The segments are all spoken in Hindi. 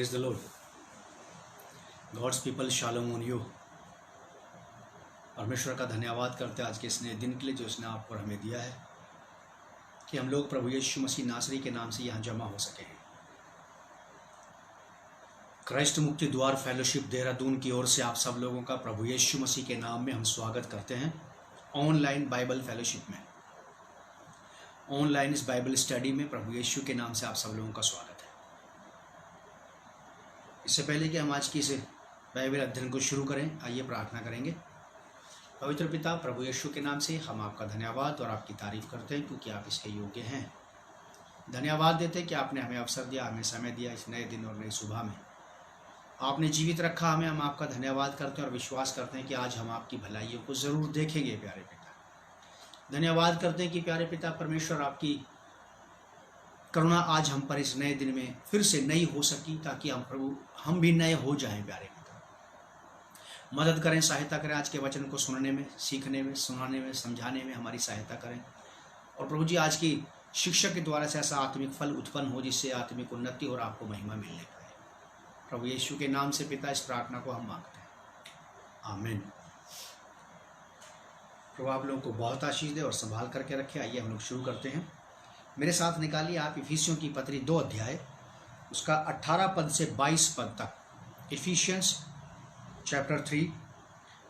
Praise the Lord. God's people, shalom on you. परमेश्वर का धन्यवाद करते हैं आज के इस नए दिन के लिए जो उसने आप पर हमें दिया है कि हम लोग प्रभु यीशु मसीह नासरी के नाम से यहाँ जमा हो सके हैं। क्राइस्ट मुक्ति द्वार फेलोशिप देहरादून की ओर से आप सब लोगों का प्रभु यीशु मसीह के नाम में हम स्वागत करते हैं। ऑनलाइन बाइबल फेलोशिप में, ऑनलाइन इस बाइबल स्टडी में प्रभु यीशु के नाम से आप सब लोगों का स्वागत है। इससे पहले कि हम आज की इस बाइबल अध्ययन को शुरू करें, आइए प्रार्थना करेंगे। पवित्र पिता, प्रभु यीशु के नाम से हम आपका धन्यवाद और आपकी तारीफ करते हैं क्योंकि आप इसके योग्य हैं। धन्यवाद देते हैं कि आपने हमें अवसर दिया, हमें समय दिया इस नए दिन और नई सुबह में आपने जीवित रखा हमें। हम आपका धन्यवाद करते हैं और विश्वास करते हैं कि आज हम आपकी भलाइयों को ज़रूर देखेंगे। प्यारे पिता, धन्यवाद करते हैं कि प्यारे पिता परमेश्वर आपकी करुणा आज हम पर इस नए दिन में फिर से नई हो सकी, ताकि हम भी नए हो जाएं। प्यारे पिता, मदद करें, सहायता करें। आज के वचन को सुनने में, सीखने में, सुनाने में, समझाने में हमारी सहायता करें। और प्रभु जी, आज की शिक्षा के द्वारा से ऐसा आत्मिक फल उत्पन्न हो जिससे आत्मिक उन्नति और आपको महिमा मिलने पाए। प्रभु यीशु के नाम से पिता, इस प्रार्थना को हम मांगते हैं, आमीन। प्रभु आप लोगों को बहुत आशीष दे और संभाल करके रखे। आइए हम लोग शुरू करते हैं। मेरे साथ निकालिए आप इफिसियों की पत्री 2 अध्याय, उसका 18 पद से 22 पद तक। Ephesians chapter 3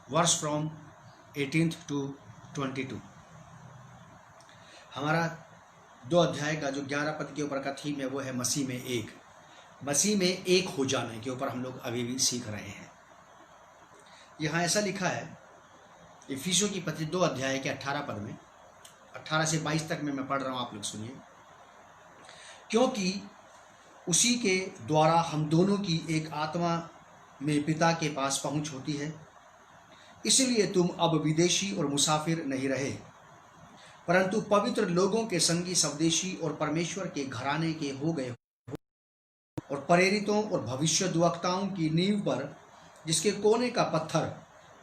verse from 18 to 22। हमारा 2 अध्याय का जो 11 पद के ऊपर का थीम है वो है मसीह में एक। मसीह में एक हो जाने के ऊपर हम लोग अभी भी सीख रहे हैं। यहाँ ऐसा लिखा है इफिसियों की पत्री 2 अध्याय के 18 पद में, 18 से 22 तक में मैं पढ़ रहा हूँ, आप लोग सुनिए। क्योंकि उसी के द्वारा हम दोनों की एक आत्मा में पिता के पास पहुँच होती है, इसलिए तुम अब विदेशी और मुसाफिर नहीं रहे, परंतु पवित्र लोगों के संगी स्वदेशी और परमेश्वर के घराने के हो गए और प्रेरितों और भविष्यद्वक्ताओं की नींव पर, जिसके कोने का पत्थर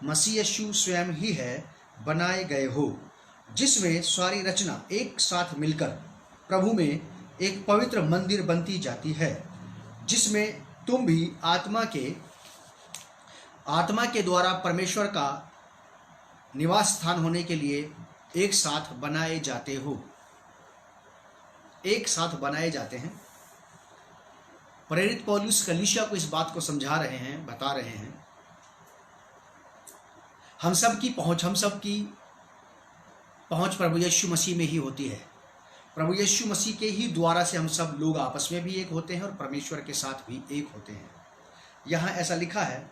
मसीह यीशु स्वयं ही है, बनाए गए हो, जिसमें सारी रचना एक साथ मिलकर प्रभु में एक पवित्र मंदिर बनती जाती है, जिसमें तुम भी आत्मा के द्वारा परमेश्वर का निवास स्थान होने के लिए एक साथ बनाए जाते हो। एक साथ बनाए जाते हैं। प्रेरित पौलुस कलीसिया को इस बात को समझा रहे हैं, बता रहे हैं। हम सब की पहुंच प्रभु यीशु मसीह में ही होती है। प्रभु यीशु मसीह के ही द्वारा से हम सब लोग आपस में भी एक होते हैं और परमेश्वर के साथ भी एक होते हैं। यहाँ ऐसा लिखा है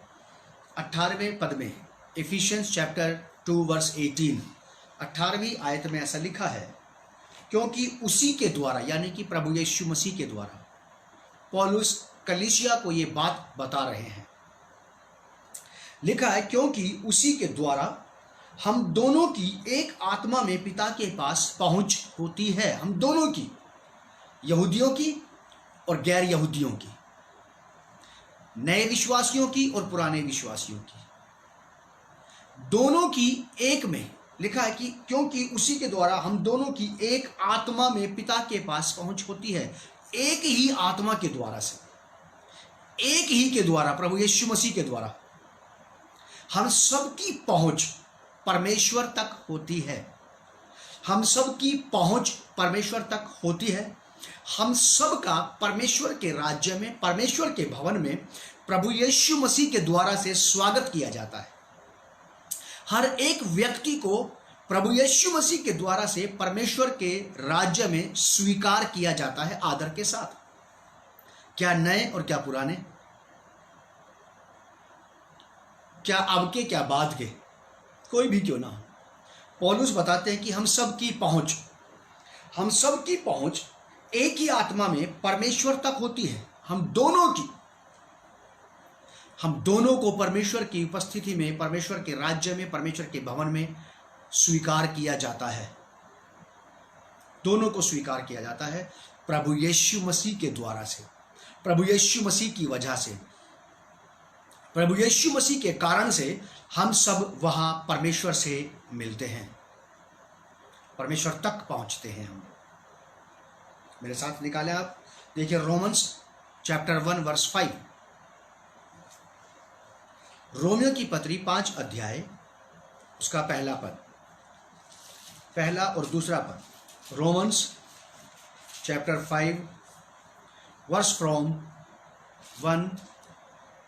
18वें पद में, इफिशियंस चैप्टर 2 वर्स 18, 18वीं आयत में ऐसा लिखा है, क्योंकि उसी के द्वारा, यानी कि प्रभु यीशु मसीह के द्वारा, पौलुस कलीसिया को ये बात बता रहे हैं। लिखा है क्योंकि उसी के द्वारा हम दोनों की एक आत्मा में पिता के पास पहुंच होती है। हम दोनों की, यहूदियों की और गैर यहूदियों की, नए विश्वासियों की और पुराने विश्वासियों की, दोनों की एक में। लिखा है कि क्योंकि उसी के द्वारा हम दोनों की एक आत्मा में पिता के पास पहुंच होती है। एक ही आत्मा के द्वारा से, एक ही के द्वारा, प्रभु यीशु मसीह के द्वारा हम सबकी पहुंच परमेश्वर तक होती है। हम सबकी पहुंच परमेश्वर तक होती है। हम सबका परमेश्वर के राज्य में, परमेश्वर के भवन में प्रभु यीशु मसीह के द्वारा से स्वागत किया जाता है। हर एक व्यक्ति को प्रभु यीशु मसीह के द्वारा से परमेश्वर के राज्य में स्वीकार किया जाता है, आदर के साथ। क्या नए और क्या पुराने, क्या अब के क्या बाद के, कोई भी क्यों ना हो। पौलुस बताते हैं कि हम सब की पहुंच एक ही आत्मा में परमेश्वर तक होती है। हम दोनों को परमेश्वर की उपस्थिति में, परमेश्वर के राज्य में, परमेश्वर के भवन में स्वीकार किया जाता है। दोनों को स्वीकार किया जाता है प्रभु यीशु मसीह के द्वारा से, प्रभु यीशु मसीह की वजह से, प्रभु यीशु मसीह के कारण से हम सब वहां परमेश्वर से मिलते हैं, परमेश्वर तक पहुंचते हैं। हम मेरे साथ निकाले आप, देखिए रोमन्स चैप्टर 1 वर्स 5। रोमियो की पत्री 5 अध्याय उसका पहला पद, पहला और दूसरा पद। Romans chapter 5 verse from 1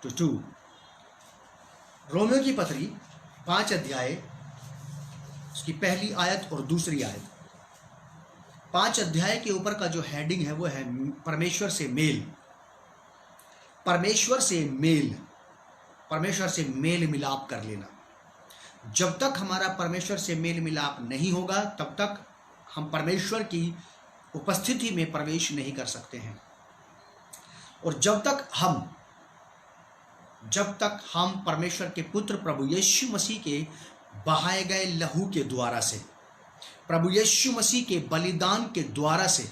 to 2। रोमियो की पत्री 5 अध्याय उसकी पहली आयत और दूसरी आयत। 5 अध्याय के ऊपर का जो हेडिंग है वो है परमेश्वर से मेल। परमेश्वर से मेल, परमेश्वर से मेल मिलाप कर लेना। जब तक हमारा परमेश्वर से मेल मिलाप नहीं होगा तब तक हम परमेश्वर की उपस्थिति में प्रवेश नहीं कर सकते हैं। और जब तक हम परमेश्वर के पुत्र प्रभु यीशु मसीह के बहाए गए लहू के द्वारा से, प्रभु यीशु मसीह के बलिदान के द्वारा से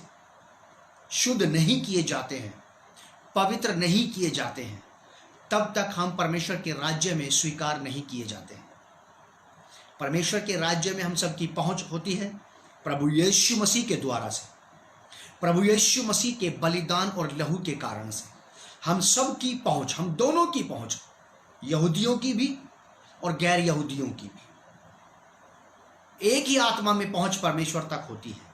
शुद्ध नहीं किए जाते हैं, पवित्र नहीं किए जाते हैं, तब तक हम परमेश्वर के राज्य में स्वीकार नहीं किए जाते हैं। परमेश्वर के राज्य में हम सबकी पहुंच होती है प्रभु यीशु मसीह के द्वारा से, प्रभु यीशु मसीह के बलिदान और लहू के कारण से। हम सब की पहुंच, हम दोनों की पहुंच, यहूदियों की भी और गैर यहूदियों की भी, एक ही आत्मा में पहुंच परमेश्वर तक होती है।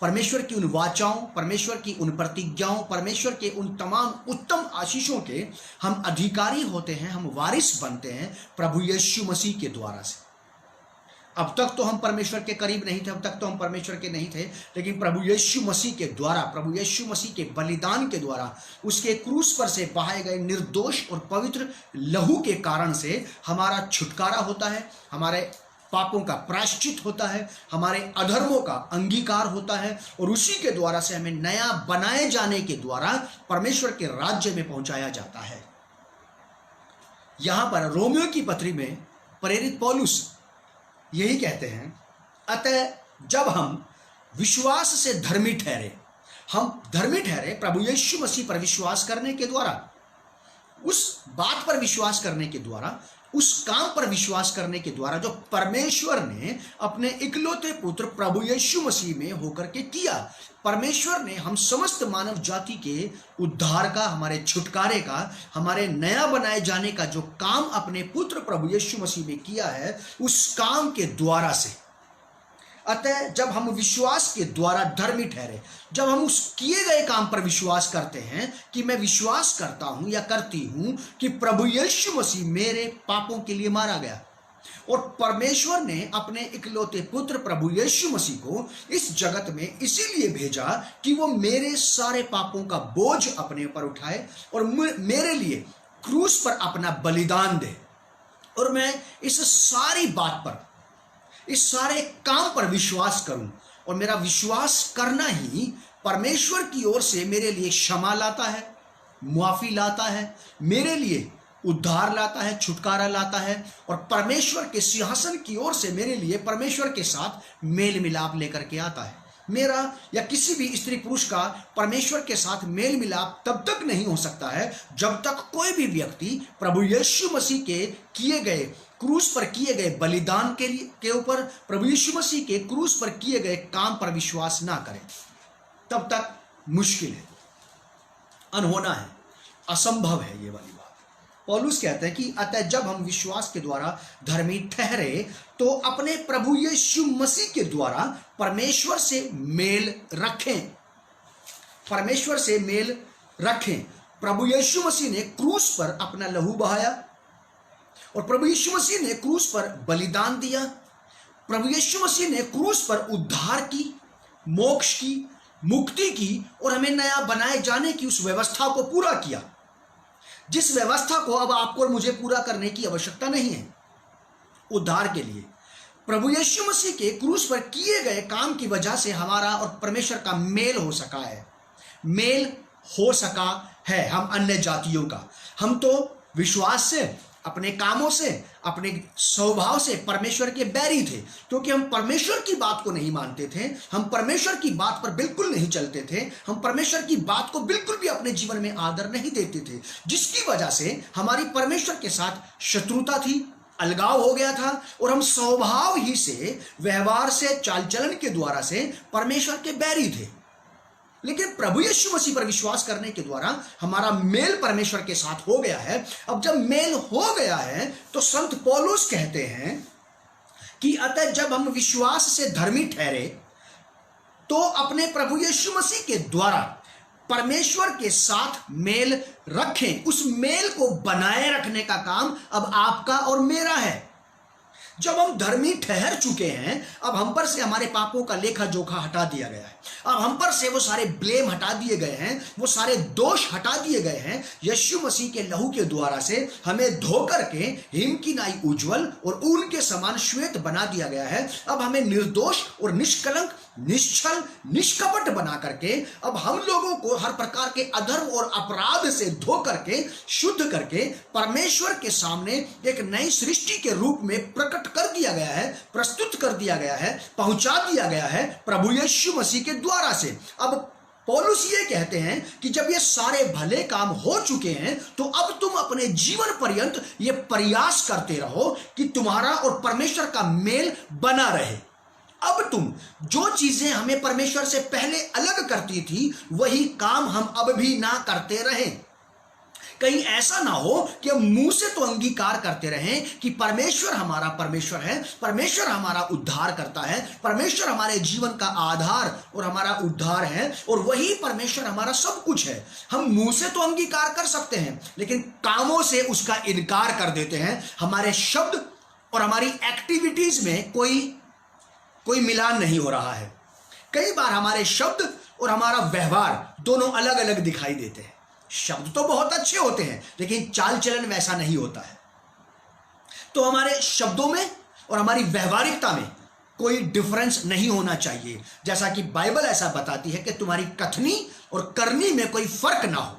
परमेश्वर की उन वाचाओं, परमेश्वर की उन प्रतिज्ञाओं, परमेश्वर के उन तमाम उत्तम आशीषों के हम अधिकारी होते हैं, हम वारिस बनते हैं प्रभु यीशु मसीह के द्वारा से। अब तक तो हम परमेश्वर के करीब नहीं थे, अब तक तो हम परमेश्वर के नहीं थे, लेकिन प्रभु यीशु मसीह के द्वारा, प्रभु यीशु मसीह के बलिदान के द्वारा, उसके क्रूस पर से बहाए गए निर्दोष और पवित्र लहू के कारण से हमारा छुटकारा होता है, हमारे पापों का प्रायश्चित होता है, हमारे अधर्मों का अंगीकार होता है, और उसी के द्वारा से हमें नया बनाए जाने के द्वारा परमेश्वर के राज्य में पहुंचाया जाता है। यहां पर रोमियो की पत्री में प्रेरित पौलुस यही कहते हैं, अतः जब हम विश्वास से धर्मी ठहरे, हम धर्मी ठहरे प्रभु यीशु मसीह पर विश्वास करने के द्वारा, उस बात पर विश्वास करने के द्वारा, उस काम पर विश्वास करने के द्वारा जो परमेश्वर ने अपने इकलौते पुत्र प्रभु यीशु मसीह में होकर के किया। परमेश्वर ने हम समस्त मानव जाति के उद्धार का, हमारे छुटकारे का, हमारे नया बनाए जाने का जो काम अपने पुत्र प्रभु यीशु मसीह में किया है, उस काम के द्वारा से। अतः जब हम विश्वास के द्वारा धर्मी ठहरे, जब हम उस किए गए काम पर विश्वास करते हैं कि मैं विश्वास करता हूं या करती हूं कि प्रभु यीशु मसीह मेरे पापों के लिए मारा गया, और परमेश्वर ने अपने इकलौते पुत्र प्रभु यीशु मसीह को इस जगत में इसीलिए भेजा कि वो मेरे सारे पापों का बोझ अपने ऊपर उठाए और मेरे लिए क्रूस पर अपना बलिदान दे। और मैं इस सारी बात पर, इस सारे काम पर विश्वास करूं, और मेरा विश्वास करना ही परमेश्वर की ओर से मेरे लिए क्षमा लाता है, मुआफी लाता है, मेरे लिए उद्धार लाता है, छुटकारा लाता है, और परमेश्वर के सिंहासन की ओर से मेरे लिए परमेश्वर के साथ मेल मिलाप लेकर के आता है। मेरा या किसी भी स्त्री पुरुष का परमेश्वर के साथ मेल मिलाप तब तक नहीं हो सकता है जब तक कोई भी व्यक्ति प्रभु यीशु मसीह के किए गए, क्रूस पर किए गए बलिदान के ऊपर, प्रभु यीशु मसीह के क्रूस पर किए गए काम पर विश्वास ना करे। तब तक मुश्किल है, अनहोना है, असंभव है ये वाली बात। पौलुस कहते हैं कि अतः जब हम विश्वास के द्वारा धर्मी ठहरे तो अपने प्रभु यीशु मसीह के द्वारा परमेश्वर से मेल रखें, परमेश्वर से मेल रखें। प्रभु यीशु मसीह ने क्रूस पर अपना लहू बहाया, और प्रभु यीशु मसीह ने क्रूस पर बलिदान दिया। प्रभु यीशु मसीह ने क्रूस पर उद्धार की, मोक्ष की, मुक्ति की, और हमें नया बनाए जाने की उस व्यवस्था को पूरा किया, जिस व्यवस्था को अब आपको और मुझे पूरा करने की आवश्यकता नहीं है। उद्धार के लिए प्रभु यीशु मसीह के क्रूस पर किए गए काम की वजह से हमारा और परमेश्वर का मेल हो सका है, मेल हो सका है हम अन्य जातियों का। हम तो विश्वास से, अपने कामों से, अपने स्वभाव से परमेश्वर के बैरी थे, क्योंकि हम परमेश्वर की बात को नहीं मानते थे, हम परमेश्वर की बात पर बिल्कुल नहीं चलते थे, हम परमेश्वर की बात को बिल्कुल भी अपने जीवन में आदर नहीं देते थे, जिसकी वजह से हमारी परमेश्वर के साथ शत्रुता थी, अलगाव हो गया था, और हम स्वभाव ही से, व्यवहार से, चाल चलन के द्वारा से परमेश्वर के बैरी थे। लेकिन प्रभु यीशु मसीह पर विश्वास करने के द्वारा हमारा मेल परमेश्वर के साथ हो गया है। अब जब मेल हो गया है तो संत पौलुस कहते हैं कि अतः जब हम विश्वास से धर्मी ठहरे तो अपने प्रभु यीशु मसीह के द्वारा परमेश्वर के साथ मेल रखें। उस मेल को बनाए रखने का काम अब आपका और मेरा है। जब हम धर्मी ठहर चुके हैं, अब हम पर से हमारे पापों का लेखा जोखा हटा दिया गया है। अब हम पर से वो सारे ब्लेम हटा दिए गए हैं, वो सारे दोष हटा दिए गए हैं। यीशु मसीह के लहू के द्वारा से हमें धो करके हिम की नाई उज्जवल और ऊन के समान श्वेत बना दिया गया है। अब हमें निर्दोष और निष्कलंक, निश्चल, निष्कपट बना करके अब हम लोगों को हर प्रकार के अधर्म और अपराध से धो करके, शुद्ध करके परमेश्वर के सामने एक नई सृष्टि के रूप में प्रकट कर दिया गया है, प्रस्तुत कर दिया गया है, पहुंचा दिया गया है प्रभु यीशु मसीह के द्वारा से। अब पौलुस ये कहते हैं कि जब ये सारे भले काम हो चुके हैं तो अब तुम अपने जीवन पर्यंत ये प्रयास करते रहो कि तुम्हारा और परमेश्वर का मेल बना रहे। अब तुम जो चीजें हमें परमेश्वर से पहले अलग करती थी वही काम हम अब भी ना करते रहें। कहीं ऐसा ना हो कि हम मुंह से तो अंगीकार करते रहें कि परमेश्वर हमारा परमेश्वर है, परमेश्वर हमारा उद्धार करता है, परमेश्वर हमारे जीवन का आधार और हमारा उद्धार है और वही परमेश्वर हमारा सब कुछ है। हम मुंह से तो अंगीकार कर सकते हैं लेकिन कामों से उसका इनकार कर देते हैं। हमारे शब्द और हमारी एक्टिविटीज में कोई मिलान नहीं हो रहा है। कई बार हमारे शब्द और हमारा व्यवहार दोनों अलग अलग दिखाई देते हैं। शब्द तो बहुत अच्छे होते हैं लेकिन चाल चलन वैसा नहीं होता है। तो हमारे शब्दों में और हमारी व्यवहारिकता में कोई डिफरेंस नहीं होना चाहिए। जैसा कि बाइबल ऐसा बताती है कि तुम्हारी कथनी और करनी में कोई फर्क ना हो।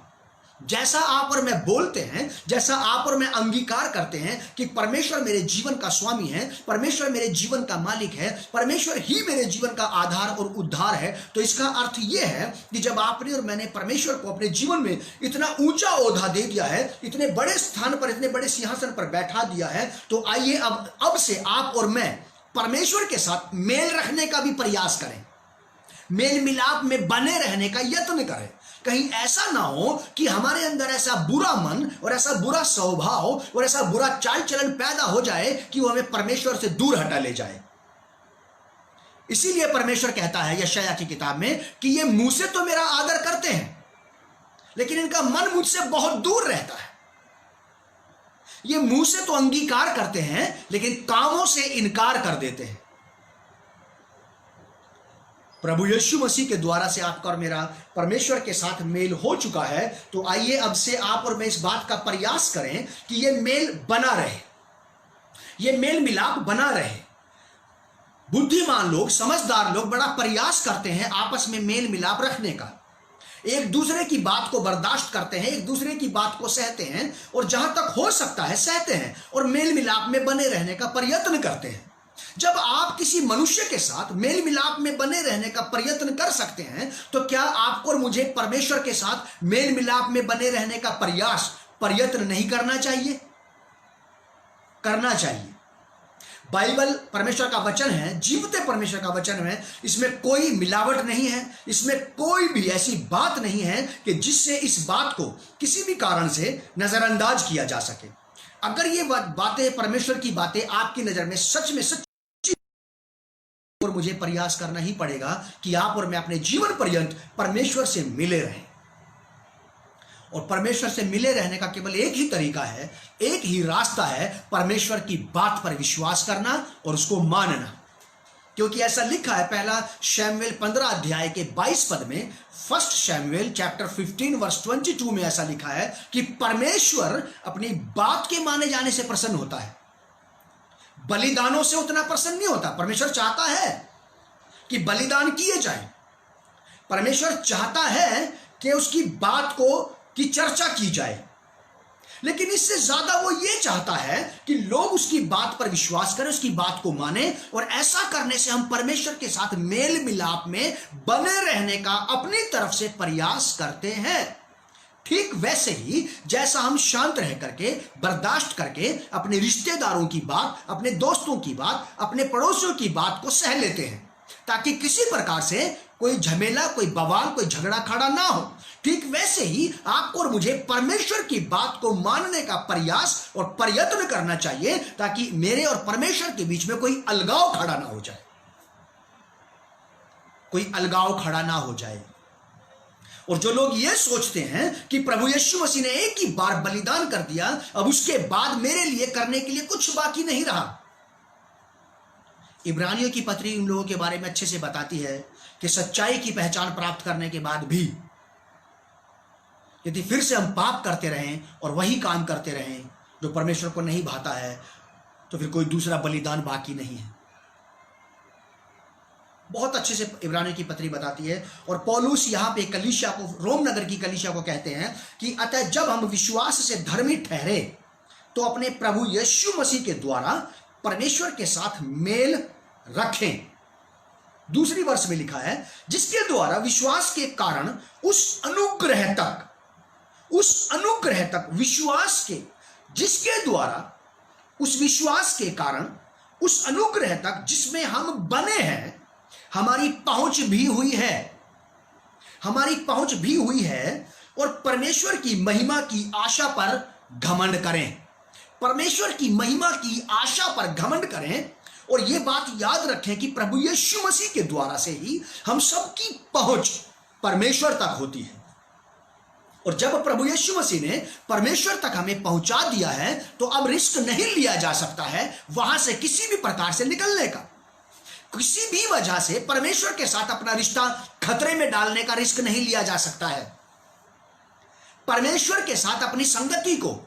जैसा आप और मैं बोलते हैं, जैसा आप और मैं अंगीकार करते हैं कि परमेश्वर मेरे जीवन का स्वामी है, परमेश्वर मेरे जीवन का मालिक है, परमेश्वर ही मेरे जीवन का आधार और उद्धार है, तो इसका अर्थ यह है कि जब आपने और मैंने परमेश्वर को अपने जीवन में इतना ऊंचा ओहदा दे दिया है, इतने बड़े स्थान पर, इतने बड़े सिंहासन पर बैठा दिया है, तो आइए अब से आप और मैं परमेश्वर के साथ मेल रखने का भी प्रयास करें, मेल मिलाप में बने रहने का यत्न करें। कहीं ऐसा ना हो कि हमारे अंदर ऐसा बुरा मन और ऐसा बुरा स्वभाव और ऐसा बुरा चाल चलन पैदा हो जाए कि वो हमें परमेश्वर से दूर हटा ले जाए। इसीलिए परमेश्वर कहता है यशायाह की किताब में कि ये मुंह से तो मेरा आदर करते हैं लेकिन इनका मन मुझसे बहुत दूर रहता है। ये मुंह से तो अंगीकार करते हैं लेकिन कामों से इनकार कर देते हैं। प्रभु यीशु मसीह के द्वारा से आपका और मेरा परमेश्वर के साथ मेल हो चुका है, तो आइए अब से आप और मैं इस बात का प्रयास करें कि ये मेल बना रहे, ये मेल मिलाप बना रहे। बुद्धिमान लोग, समझदार लोग बड़ा प्रयास करते हैं आपस में मेल मिलाप रखने का। एक दूसरे की बात को बर्दाश्त करते हैं, एक दूसरे की बात को सहते हैं और जहां तक हो सकता है सहते हैं और मेल मिलाप में बने रहने का प्रयत्न करते हैं। जब आप किसी मनुष्य के साथ मेल मिलाप में बने रहने का प्रयत्न कर सकते हैं तो क्या आपको और मुझे परमेश्वर के साथ मेल मिलाप में बने रहने का प्रयत्न नहीं करना चाहिए? करना चाहिए। बाइबल परमेश्वर का वचन है, जीवते परमेश्वर का वचन है, इसमें कोई मिलावट नहीं है, इसमें कोई भी ऐसी बात नहीं है कि जिससे इस बात को किसी भी कारण से नजरअंदाज किया जा सके। अगर ये बातें, परमेश्वर की बातें आपकी नजर में सच में सच, और मुझे प्रयास करना ही पड़ेगा कि आप और मैं अपने जीवन पर्यंत परमेश्वर से मिले रहें। और परमेश्वर से मिले रहने का केवल एक ही तरीका है, एक ही रास्ता है, परमेश्वर की बात पर विश्वास करना और उसको मानना। क्योंकि ऐसा लिखा है पहला शमूएल 15 अध्याय के 22 पद में, फर्स्ट शमूएल चैप्टर 15 वर्स 22 में ऐसा लिखा है कि परमेश्वर अपनी बात के माने जाने से प्रसन्न होता है, बलिदानों से उतना प्रसन्न नहीं होता। परमेश्वर चाहता है कि बलिदान किए जाए, परमेश्वर चाहता है कि उसकी बात की चर्चा की जाए, लेकिन इससे ज्यादा वो ये चाहता है कि लोग उसकी बात पर विश्वास करें, उसकी बात को माने, और ऐसा करने से हम परमेश्वर के साथ मेल मिलाप में बने रहने का अपनी तरफ से प्रयास करते हैं। ठीक वैसे ही जैसा हम शांत रह करके, बर्दाश्त करके अपने रिश्तेदारों की बात, अपने दोस्तों की बात, अपने पड़ोसियों की बात को सह लेते हैं ताकि किसी प्रकार से कोई झमेला, कोई बवाल, कोई झगड़ा खड़ा ना हो। ठीक वैसे ही आपको और मुझे परमेश्वर की बात को मानने का प्रयास और प्रयत्न करना चाहिए, ताकि मेरे और परमेश्वर के बीच में कोई अलगाव खड़ा ना हो जाए, कोई अलगाव खड़ा ना हो जाए। और जो लोग ये सोचते हैं कि प्रभु यीशु मसीह ने एक ही बार बलिदान कर दिया, अब उसके बाद मेरे लिए करने के लिए कुछ बाकी नहीं रहा। इब्रानियों की पत्री उन लोगों के बारे में अच्छे से बताती है कि सच्चाई की पहचान प्राप्त करने के बाद भी यदि फिर से हम पाप करते रहें और वही काम करते रहें जो परमेश्वर को नहीं भाता है, तो फिर कोई दूसरा बलिदान बाकी नहीं है। बहुत अच्छे से इब्रानियों की पत्री बताती है। और पौलुस यहाँ पे कलीसिया को, रोम नगर की कलीसिया को कहते हैं कि अतः जब हम विश्वास से धर्मी ठहरे तो अपने प्रभु यीशु मसीह के द्वारा परमेश्वर के साथ मेल रखें। दूसरी वर्ष में लिखा है, जिसके द्वारा विश्वास के कारण उस अनुग्रह तक विश्वास के, जिसके द्वारा उस विश्वास के कारण उस अनुग्रह तक जिसमें हम बने हैं हमारी पहुंच भी हुई है, हमारी पहुंच भी हुई है। और परमेश्वर की महिमा की आशा पर घमंड करें, परमेश्वर की महिमा की आशा पर घमंड करें। और यह बात याद रखें कि प्रभु यीशु मसीह के द्वारा से ही हम सबकी पहुंच परमेश्वर तक होती है। और जब प्रभु यीशु मसीह ने परमेश्वर तक हमें पहुंचा दिया है, तो अब रिस्क नहीं लिया जा सकता है वहां से किसी भी प्रकार से निकलने का। किसी भी वजह से परमेश्वर के साथ अपना रिश्ता खतरे में डालने का रिस्क नहीं लिया जा सकता है। परमेश्वर के साथ अपनी संगति को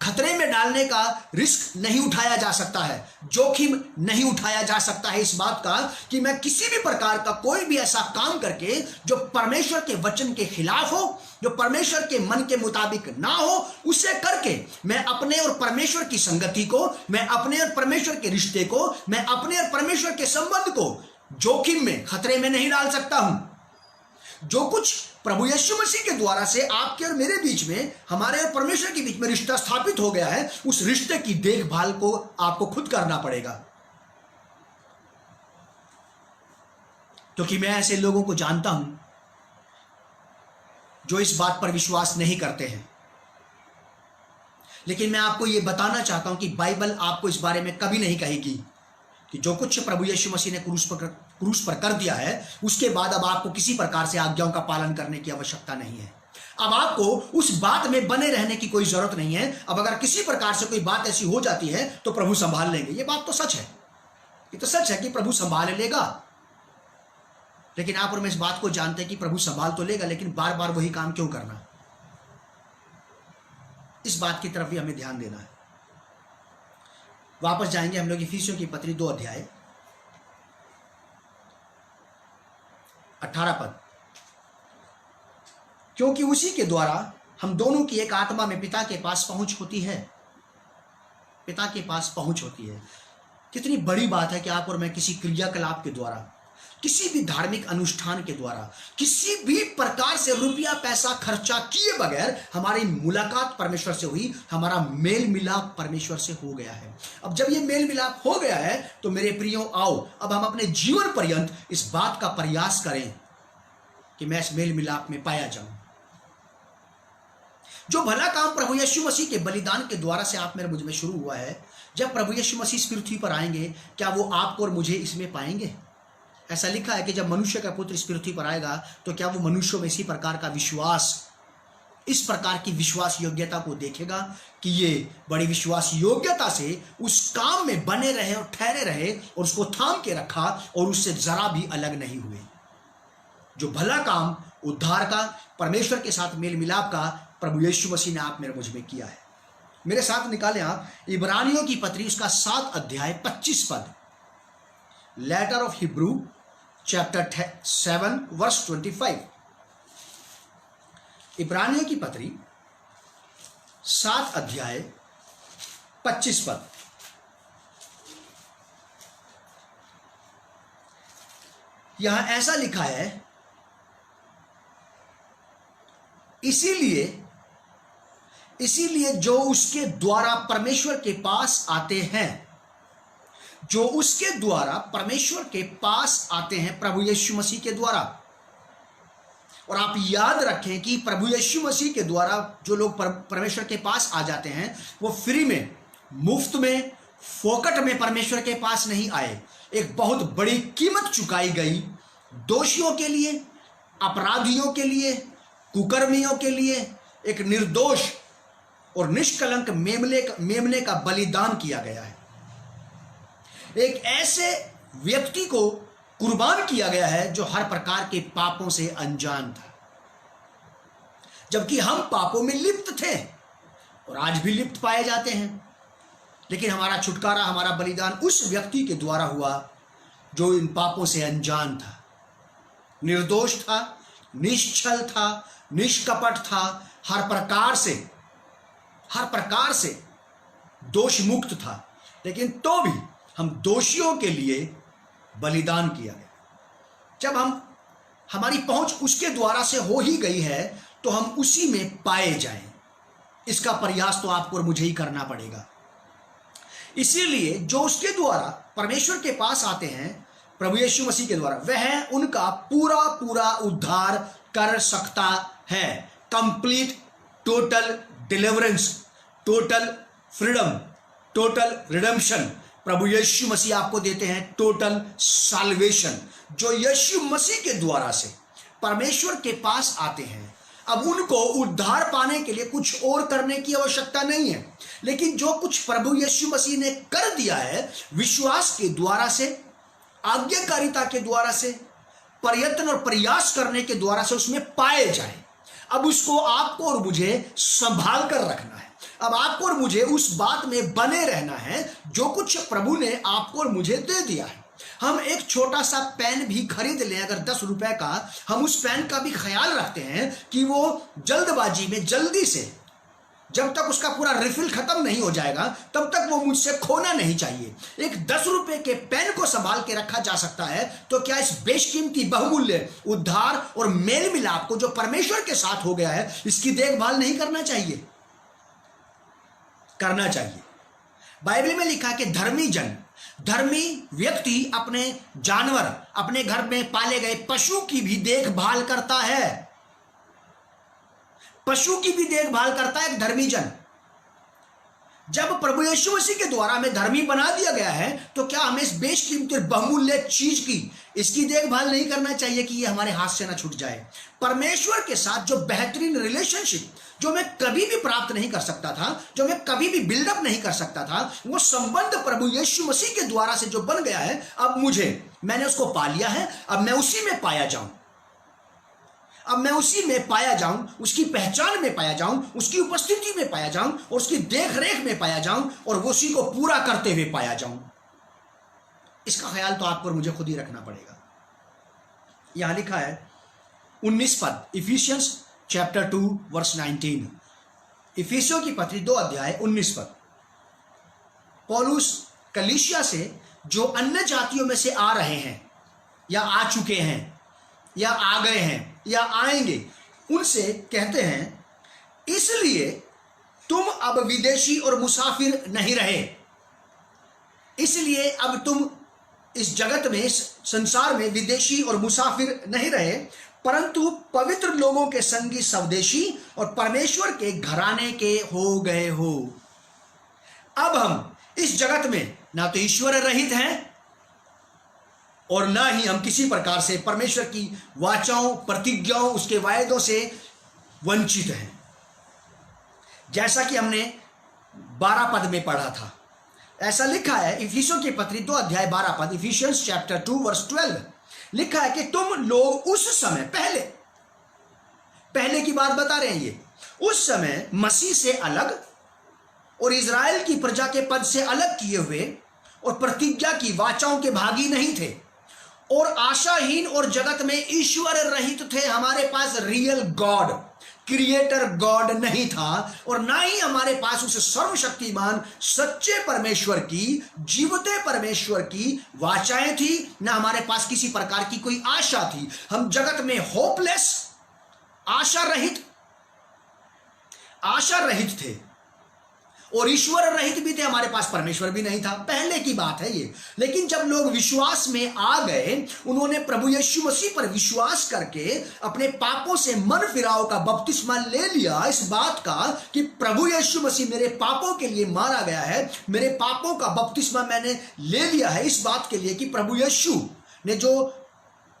खतरे में डालने का रिस्क नहीं उठाया जा सकता है, जोखिम नहीं उठाया जा सकता है इस बात का कि मैं किसी भी प्रकार का कोई भी ऐसा काम करके जो परमेश्वर के वचन के खिलाफ हो, जो परमेश्वर के मन के मुताबिक ना हो, उसे करके मैं अपने और परमेश्वर की संगति को, मैं अपने और परमेश्वर के रिश्ते को, मैं अपने और परमेश्वर के संबंध को जोखिम में, खतरे में नहीं डाल सकता हूं। जो कुछ प्रभु यीशु मसीह के द्वारा से आपके और मेरे बीच में, हमारे और परमेश्वर के बीच में रिश्ता स्थापित हो गया है, उस रिश्ते की देखभाल को आपको खुद करना पड़ेगा। क्योंकि मैं ऐसे लोगों को जानता हूं जो इस बात पर विश्वास नहीं करते हैं। लेकिन मैं आपको यह बताना चाहता हूं कि बाइबल आपको इस बारे में कभी नहीं कहेगी कि जो कुछ प्रभु यीशु मसीह ने क्रूस पर कर दिया है, उसके बाद अब आपको किसी प्रकार से आज्ञाओं का पालन करने की आवश्यकता नहीं है। अब आपको उस बात में बने रहने की कोई जरूरत नहीं है। अब अगर किसी प्रकार से कोई बात ऐसी हो जाती है तो प्रभु संभाल लेंगे। ये बात तो सच है, ये तो सच है कि प्रभु संभाल लेगा। लेकिन आप और मैं इस बात को जानते हैं कि प्रभु संभाल तो लेगा, लेकिन बार बार वही काम क्यों करना? इस बात की तरफ भी हमें ध्यान देना है। वापस जाएंगे हम लोग इफिसियों की पत्री 2 अध्याय 18 पद। क्योंकि उसी के द्वारा हम दोनों की एक आत्मा में पिता के पास पहुंच होती है, पिता के पास पहुंच होती है। कितनी बड़ी बात है कि आप और मैं किसी क्रियाकलाप के द्वारा, किसी भी धार्मिक अनुष्ठान के द्वारा, किसी भी प्रकार से रुपया पैसा खर्चा किए बगैर हमारी मुलाकात परमेश्वर से हुई, हमारा मेल मिलाप परमेश्वर से हो गया है। अब जब ये मेल मिलाप हो गया है तो मेरे प्रियो आओ, अब हम अपने जीवन पर्यंत इस बात का प्रयास करें कि मैं इस मेल मिलाप में पाया जाऊं। जो भला काम प्रभु यीशु मसीह के बलिदान के द्वारा से आप मेरे मुझ में शुरू हुआ है, जब प्रभु यीशु मसीह इस पृथ्वी पर आएंगे, क्या वो आपको और मुझे इसमें पाएंगे? ऐसा लिखा है कि जब मनुष्य का पुत्र इस पृथ्वी पर आएगा तो क्या वो मनुष्यों में इसी प्रकार का विश्वास, इस प्रकार की विश्वास योग्यता को देखेगा कि ये बड़ी विश्वास योग्यता से उस काम में बने रहे और ठहरे रहे और उसको थाम के रखा और उससे जरा भी अलग नहीं हुए। जो भला काम उद्धार का, परमेश्वर के साथ मेल मिलाप का प्रभु यीशु मसीह ने आप मेरे मुझ में किया है। मेरे साथ निकालें आप इब्रानियों की पत्री उसका 7 अध्याय 25 पद। Letter of Hebrew chapter 7 verse 25। इब्रानियों की पत्री 7 अध्याय 25 पद। यहां ऐसा लिखा है, इसीलिए जो उसके द्वारा परमेश्वर के पास आते हैं, जो उसके द्वारा परमेश्वर के पास आते हैं, प्रभु यीशु मसीह के द्वारा, और आप याद रखें कि प्रभु यीशु मसीह के द्वारा जो लोग परमेश्वर के पास आ जाते हैं वो फ्री में, मुफ्त में, फोकट में परमेश्वर के पास नहीं आए। एक बहुत बड़ी कीमत चुकाई गई दोषियों के लिए, अपराधियों के लिए, कुकर्मियों के लिए। एक निर्दोष और निष्कलंक मेमने का बलिदान किया गया है। एक ऐसे व्यक्ति को कुर्बान किया गया है जो हर प्रकार के पापों से अनजान था, जबकि हम पापों में लिप्त थे और आज भी लिप्त पाए जाते हैं। लेकिन हमारा छुटकारा, हमारा बलिदान उस व्यक्ति के द्वारा हुआ जो इन पापों से अनजान था, निर्दोष था, निश्चल था, निष्कपट था, हर प्रकार से दोष मुक्त था। लेकिन तो भी हम दोषियों के लिए बलिदान किया गया। जब हमारी पहुंच उसके द्वारा से हो ही गई है तो हम उसी में पाए जाएं, इसका प्रयास तो आपको और मुझे ही करना पड़ेगा। इसीलिए जो उसके द्वारा परमेश्वर के पास आते हैं, प्रभु यीशु मसीह के द्वारा, वह उनका पूरा पूरा उद्धार कर सकता है। Complete, total deliverance, total freedom, total redemption प्रभु यीशु मसीह आपको देते हैं। टोटल साल्वेशन जो यीशु मसीह के द्वारा से परमेश्वर के पास आते हैं, अब उनको उद्धार पाने के लिए कुछ और करने की आवश्यकता नहीं है। लेकिन जो कुछ प्रभु यीशु मसीह ने कर दिया है, विश्वास के द्वारा से, आज्ञाकारिता के द्वारा से, प्रयत्न और प्रयास करने के द्वारा से उसमें पाए जाए। अब उसको आपको और मुझे संभाल कर रखना है। अब आपको और मुझे उस बात में बने रहना है जो कुछ प्रभु ने आपको और मुझे दे दिया है। हम एक छोटा सा पेन भी खरीद लें अगर 10 रुपए का, हम उस पेन का भी ख्याल रखते हैं कि वो जल्दबाजी में जल्दी से, जब तक उसका पूरा रिफिल खत्म नहीं हो जाएगा तब तक वो मुझसे खोना नहीं चाहिए। एक 10 रुपए के पेन को संभाल के रखा जा सकता है, तो क्या इस बेशकीमती बहुमूल्य उद्धार और मेल मिलाप को जो परमेश्वर के साथ हो गया है, इसकी देखभाल नहीं करना चाहिए? करना चाहिए। बाइबल में लिखा है कि धर्मी व्यक्ति अपने जानवर, अपने घर में पाले गए पशु की भी देखभाल करता है। पशु की भी देखभाल करता है एक धर्मी जन। जब प्रभु यीशु मसीह के द्वारा हमें धर्मी बना दिया गया है, तो क्या हमें इस बेशकीमती और बहुमूल्य चीज की, इसकी देखभाल नहीं करना चाहिए कि ये हमारे हाथ से ना छूट जाए? परमेश्वर के साथ जो बेहतरीन रिलेशनशिप जो मैं कभी भी प्राप्त नहीं कर सकता था, जो मैं कभी भी बिल्डअप नहीं कर सकता था, वो संबंध प्रभु यीशु मसीह के द्वारा से जो बन गया है, अब मैंने उसको पा लिया है। अब मैं उसी में पाया जाऊं, अब मैं उसी में पाया जाऊं, उसकी पहचान में पाया जाऊं, उसकी उपस्थिति में पाया जाऊं और उसकी देखरेख में पाया जाऊं और वो उसी को पूरा करते हुए पाया जाऊं। इसका ख्याल तो आपको और मुझे खुद ही रखना पड़ेगा। यहां लिखा है 19 पद, इफिशियंस चैप्टर 2 वर्स 19, इफिसियों की पत्री 2 अध्याय 19 पद। पौलुस कलीसिया से जो अन्य जातियों में से आ रहे हैं या आ चुके हैं या आ गए हैं या आएंगे, उनसे कहते हैं, इसलिए तुम अब विदेशी और मुसाफिर नहीं रहे। इसलिए अब तुम इस जगत में, इस संसार में विदेशी और मुसाफिर नहीं रहे, परंतु पवित्र लोगों के संगी स्वदेशी और परमेश्वर के घराने के हो गए हो। अब हम इस जगत में ना तो ईश्वर रहित हैं और ना ही हम किसी प्रकार से परमेश्वर की वाचाओं, प्रतिज्ञाओं, उसके वायदों से वंचित हैं। जैसा कि हमने 12 पद में पढ़ा था, ऐसा लिखा है इफिसियों की पत्री 2 अध्याय 12 पद, इफिशियंस चैप्टर 2 वर्स 12, लिखा है कि तुम लोग उस समय, पहले की बात बता रहे हैं ये, उस समय मसीह से अलग और इज़राइल की प्रजा के पद से अलग किए हुए और प्रतिज्ञा की वाचाओं के भागी नहीं थे और आशाहीन और जगत में ईश्वर रहित थे। हमारे पास रियल गॉड, क्रिएटर गॉड नहीं था और ना ही हमारे पास उस सर्वशक्तिमान सच्चे परमेश्वर की, जीवते परमेश्वर की वाचाएं थी, ना हमारे पास किसी प्रकार की कोई आशा थी। हम जगत में होपलेस, आशा रहित थे और ईश्वर रहित भी थे, हमारे पास परमेश्वर भी नहीं था। पहले की बात है ये। लेकिन जब लोग विश्वास में आ गए, उन्होंने प्रभु यीशु मसीह पर विश्वास करके अपने पापों से मन फिराव का बपतिस्मा ले लिया, इस बात का कि प्रभु यीशु मसीह मेरे पापों के लिए मारा गया है, मेरे पापों का बपतिस्मा मैंने ले लिया है, इस बात के लिए कि प्रभु यीशु ने जो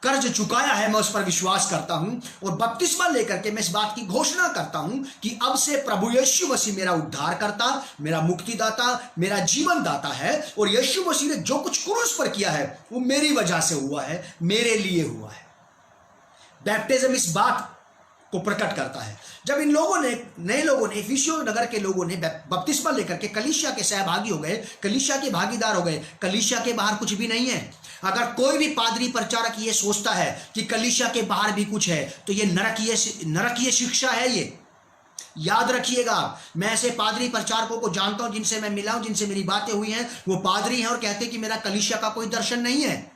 कर्ज चुकाया है मैं उस पर विश्वास करता हूं, और बपतिस्मा लेकर के मैं इस बात की घोषणा करता हूं कि अब से प्रभु यीशु मसीह मेरा उद्धारकर्ता, मेरा मुक्तिदाता, मेरा जीवन दाता है, और यीशु मसीह ने जो कुछ क्रूस पर किया है वो मेरी वजह से हुआ है, मेरे लिए हुआ है। बैप्टिज्म इस बात को प्रकट करता है। जब इन लोगों ने, नए लोगों ने, इफिसियों नगर के लोगों ने बपतिस्मा लेकर के कलीसिया के सहभागी हो गए, कलीसिया के भागीदार हो गए। कलीसिया के बाहर कुछ भी नहीं है। अगर कोई भी पादरी प्रचारक ये सोचता है कि कलीसिया के बाहर भी कुछ है, तो ये नरकीय शिक्षा है। ये याद रखिएगा। मैं ऐसे पादरी प्रचारकों को जानता हूं, जिनसे मैं मिला हूं, जिनसे मेरी बातें हुई हैं, वो पादरी हैं और कहते हैं कि मेरा कलीसिया का कोई दर्शन नहीं है।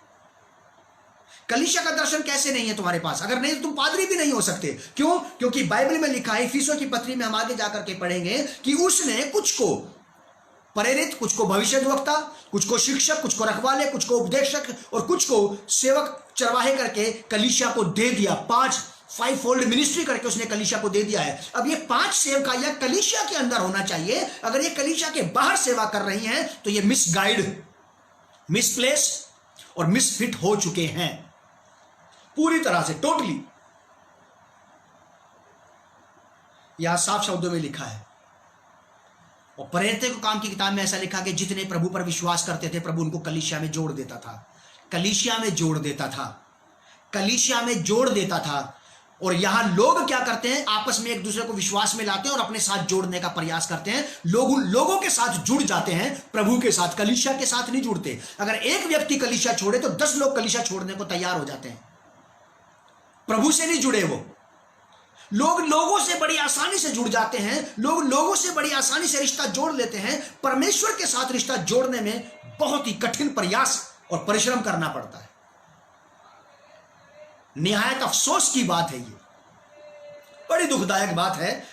कलीसिया का दर्शन कैसे नहीं है तुम्हारे पास? अगर नहीं तो तुम पादरी भी नहीं हो सकते। क्यों? क्योंकि बाइबल में लिखा है, इफिसियों की पत्री में हम आगे जाकर के पढ़ेंगे कि उसने कुछ को प्रेरित, कुछ को भविष्यद्वक्ता, कुछ को शिक्षक, कुछ को रखवाले, कुछ को उपदेशक और कुछ को सेवक चरवाहे करके कलीसिया को दे दिया। 5 फोल्ड मिनिस्ट्री करके उसने कलीसिया को दे दिया है। अब ये 5 सेवका या कलीसिया के अंदर होना चाहिए। अगर ये कलीसिया के बाहर सेवा कर रही हैं तो ये मिसगाइड, मिसप्लेस और मिसफिट हो चुके हैं पूरी तरह से, टोटली। यहां साफ शब्दों में लिखा है, और प्रेरितों के काम की किताब में ऐसा लिखा कि जितने प्रभु पर विश्वास करते थे, प्रभु उनको कलीसिया में जोड़ देता था, कलीसिया में जोड़ देता था, कलीसिया में जोड़ देता था। और यहां लोग क्या करते हैं? आपस में एक दूसरे को विश्वास में लाते हैं और अपने साथ जोड़ने का प्रयास करते हैं। लोगों के साथ जुड़ जाते हैं, प्रभु के साथ, कलीसिया के साथ नहीं जुड़ते। अगर एक व्यक्ति कलीसिया छोड़े तो 10 लोग कलीसिया छोड़ने को तैयार हो जाते हैं। प्रभु से नहीं जुड़े वो लोग, लोगों से बड़ी आसानी से जुड़ जाते हैं। लोग लोगों से बड़ी आसानी से रिश्ता जोड़ लेते हैं। परमेश्वर के साथ रिश्ता जोड़ने में बहुत ही कठिन प्रयास और परिश्रम करना पड़ता है। निहायत अफसोस की बात है, ये बड़ी दुखदायक बात है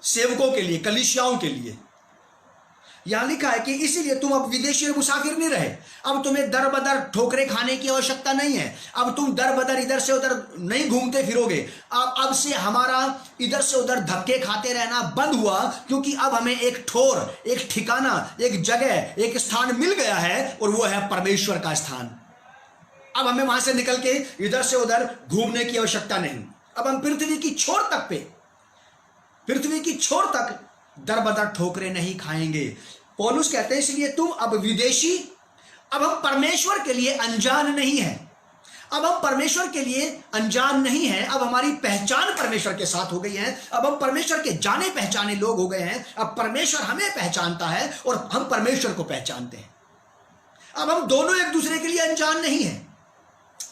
सेवकों के लिए, कलीसियाओं के लिए। यहां लिखा है कि इसीलिए तुम अब विदेशी और मुसाफिर नहीं रहे। अब तुम्हें दर बदर ठोकरे खाने की आवश्यकता नहीं है। अब तुम दर बदर इधर से उधर नहीं घूमते फिरोगे। अब से हमारा इधर से उधर धक्के खाते रहना बंद हुआ, क्योंकि अब हमें एक ठोर, एक ठिकाना, एक जगह, एक स्थान मिल गया है, और वो है परमेश्वर का स्थान। अब हमें वहां से निकल के इधर से उधर घूमने की आवश्यकता नहीं। अब हम पृथ्वी की छोर तक दर बदर ठोकरे नहीं खाएंगे। पौलुस कहते हैं इसलिए तुम अब विदेशी, अब हम परमेश्वर के लिए अनजान नहीं है। अब हम परमेश्वर के लिए अनजान नहीं है। अब हमारी पहचान परमेश्वर के साथ हो गई है। अब हम परमेश्वर के जाने पहचाने लोग हो गए हैं। अब परमेश्वर हमें पहचानता है और हम परमेश्वर को पहचानते हैं। अब हम दोनों एक दूसरे के लिए अनजान नहीं है।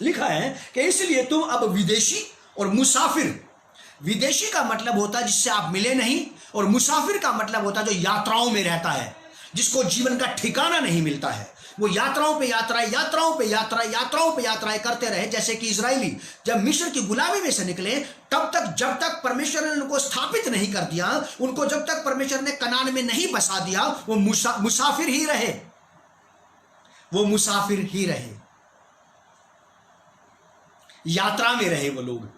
लिखा है कि इसलिए तुम अब विदेशी और मुसाफिर। विदेशी का मतलब होता है जिससे आप मिले नहीं, और मुसाफिर का मतलब होता है जो यात्राओं में रहता है, जिसको जीवन का ठिकाना नहीं मिलता है। वो यात्राओं पे यात्राएं करते रहे। जैसे कि इजरायली जब मिस्र की गुलामी में से निकले, तब तक जब तक परमेश्वर ने उनको स्थापित नहीं कर दिया, उनको जब तक परमेश्वर ने कनान में नहीं बसा दिया, वो मुसाफिर ही रहे। वो मुसाफिर ही रहे, यात्रा में रहे वो लोग।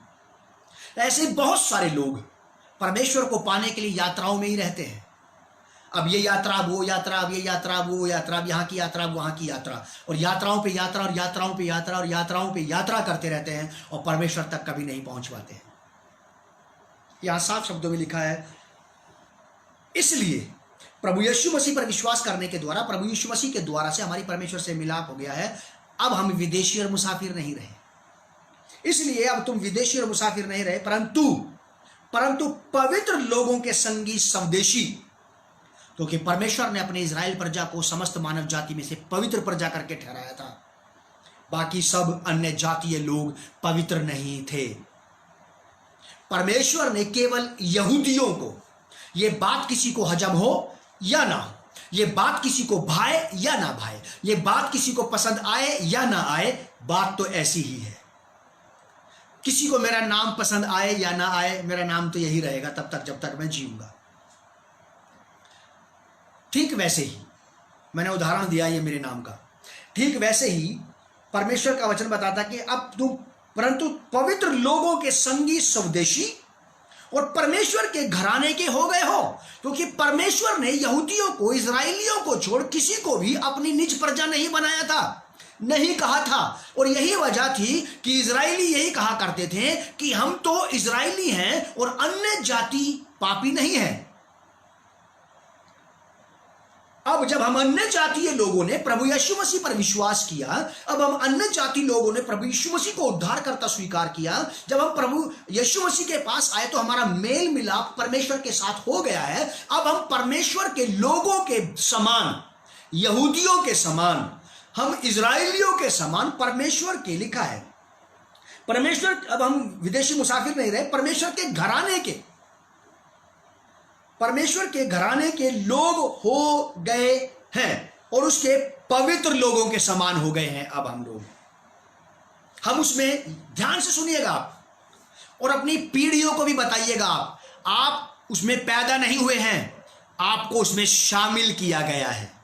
ऐसे बहुत सारे लोग परमेश्वर को पाने के लिए यात्राओं में ही रहते हैं। अब ये यात्रा, वो यात्रा, अब ये यात्रा, वो यात्रा, अब यहाँ की यात्रा, वहाँ की यात्रा, और यात्राओं पे यात्रा, और यात्राओं पे यात्रा, और यात्राओं पे यात्रा करते रहते हैं, और परमेश्वर तक कभी नहीं पहुंच पाते हैं। यहाँ साफ शब्दों में लिखा है, इसलिए प्रभु यीशु मसीह पर विश्वास करने के द्वारा, प्रभु यीशु मसीह के द्वारा से हमारी परमेश्वर से मिलाप हो गया है। अब हम विदेशी और मुसाफिर नहीं रहे। इसलिए अब तुम विदेशी और मुसाफिर नहीं रहे, परंतु पवित्र लोगों के संगी स्वदेशी, क्योंकि परमेश्वर ने अपने इजराइल प्रजा को समस्त मानव जाति में से पवित्र प्रजा करके ठहराया था। बाकी सब अन्य जातीय लोग पवित्र नहीं थे। परमेश्वर ने केवल यहूदियों को, ये बात किसी को हजम हो या ना हो, ये बात किसी को भाए या ना भाए, ये बात किसी को पसंद आए या ना आए, बात तो ऐसी ही है। किसी को मेरा नाम पसंद आए या ना आए, मेरा नाम तो यही रहेगा तब तक जब तक मैं जीऊंगा। ठीक वैसे ही मैंने उदाहरण दिया ये मेरे नाम का, ठीक वैसे ही परमेश्वर का वचन बताता कि अब तुम परंतु पवित्र लोगों के संगी स्वदेशी और परमेश्वर के घराने के हो गए हो, क्योंकि परमेश्वर ने यहूदियों को, इजराइलियों को छोड़ किसी को भी अपनी निज प्रजा नहीं बनाया था, नहीं कहा था। और यही वजह थी कि इजराइली यही कहा करते थे कि हम तो इजराइली हैं और अन्य जाति पापी नहीं है। अब जब हम अन्य जातीय लोगों ने प्रभु यीशु मसीह पर विश्वास किया, अब हम अन्य जाति लोगों ने प्रभु यीशु मसीह को उद्धारकर्ता स्वीकार किया, जब हम प्रभु यीशु मसीह के पास आए तो हमारा मेल मिलाप परमेश्वर के साथ हो गया है। अब हम परमेश्वर के लोगों के समान, यहूदियों के समान, हम इजराइलियों के समान परमेश्वर के, लिखा है परमेश्वर, अब हम विदेशी मुसाफिर नहीं रहे, परमेश्वर के घराने के, परमेश्वर के घराने के लोग हो गए हैं और उसके पवित्र लोगों के समान हो गए हैं। अब हम लोग, हम उसमें, ध्यान से सुनिएगा आप और अपनी पीढ़ियों को भी बताइएगा, आप उसमें पैदा नहीं हुए हैं, आपको उसमें शामिल किया गया है,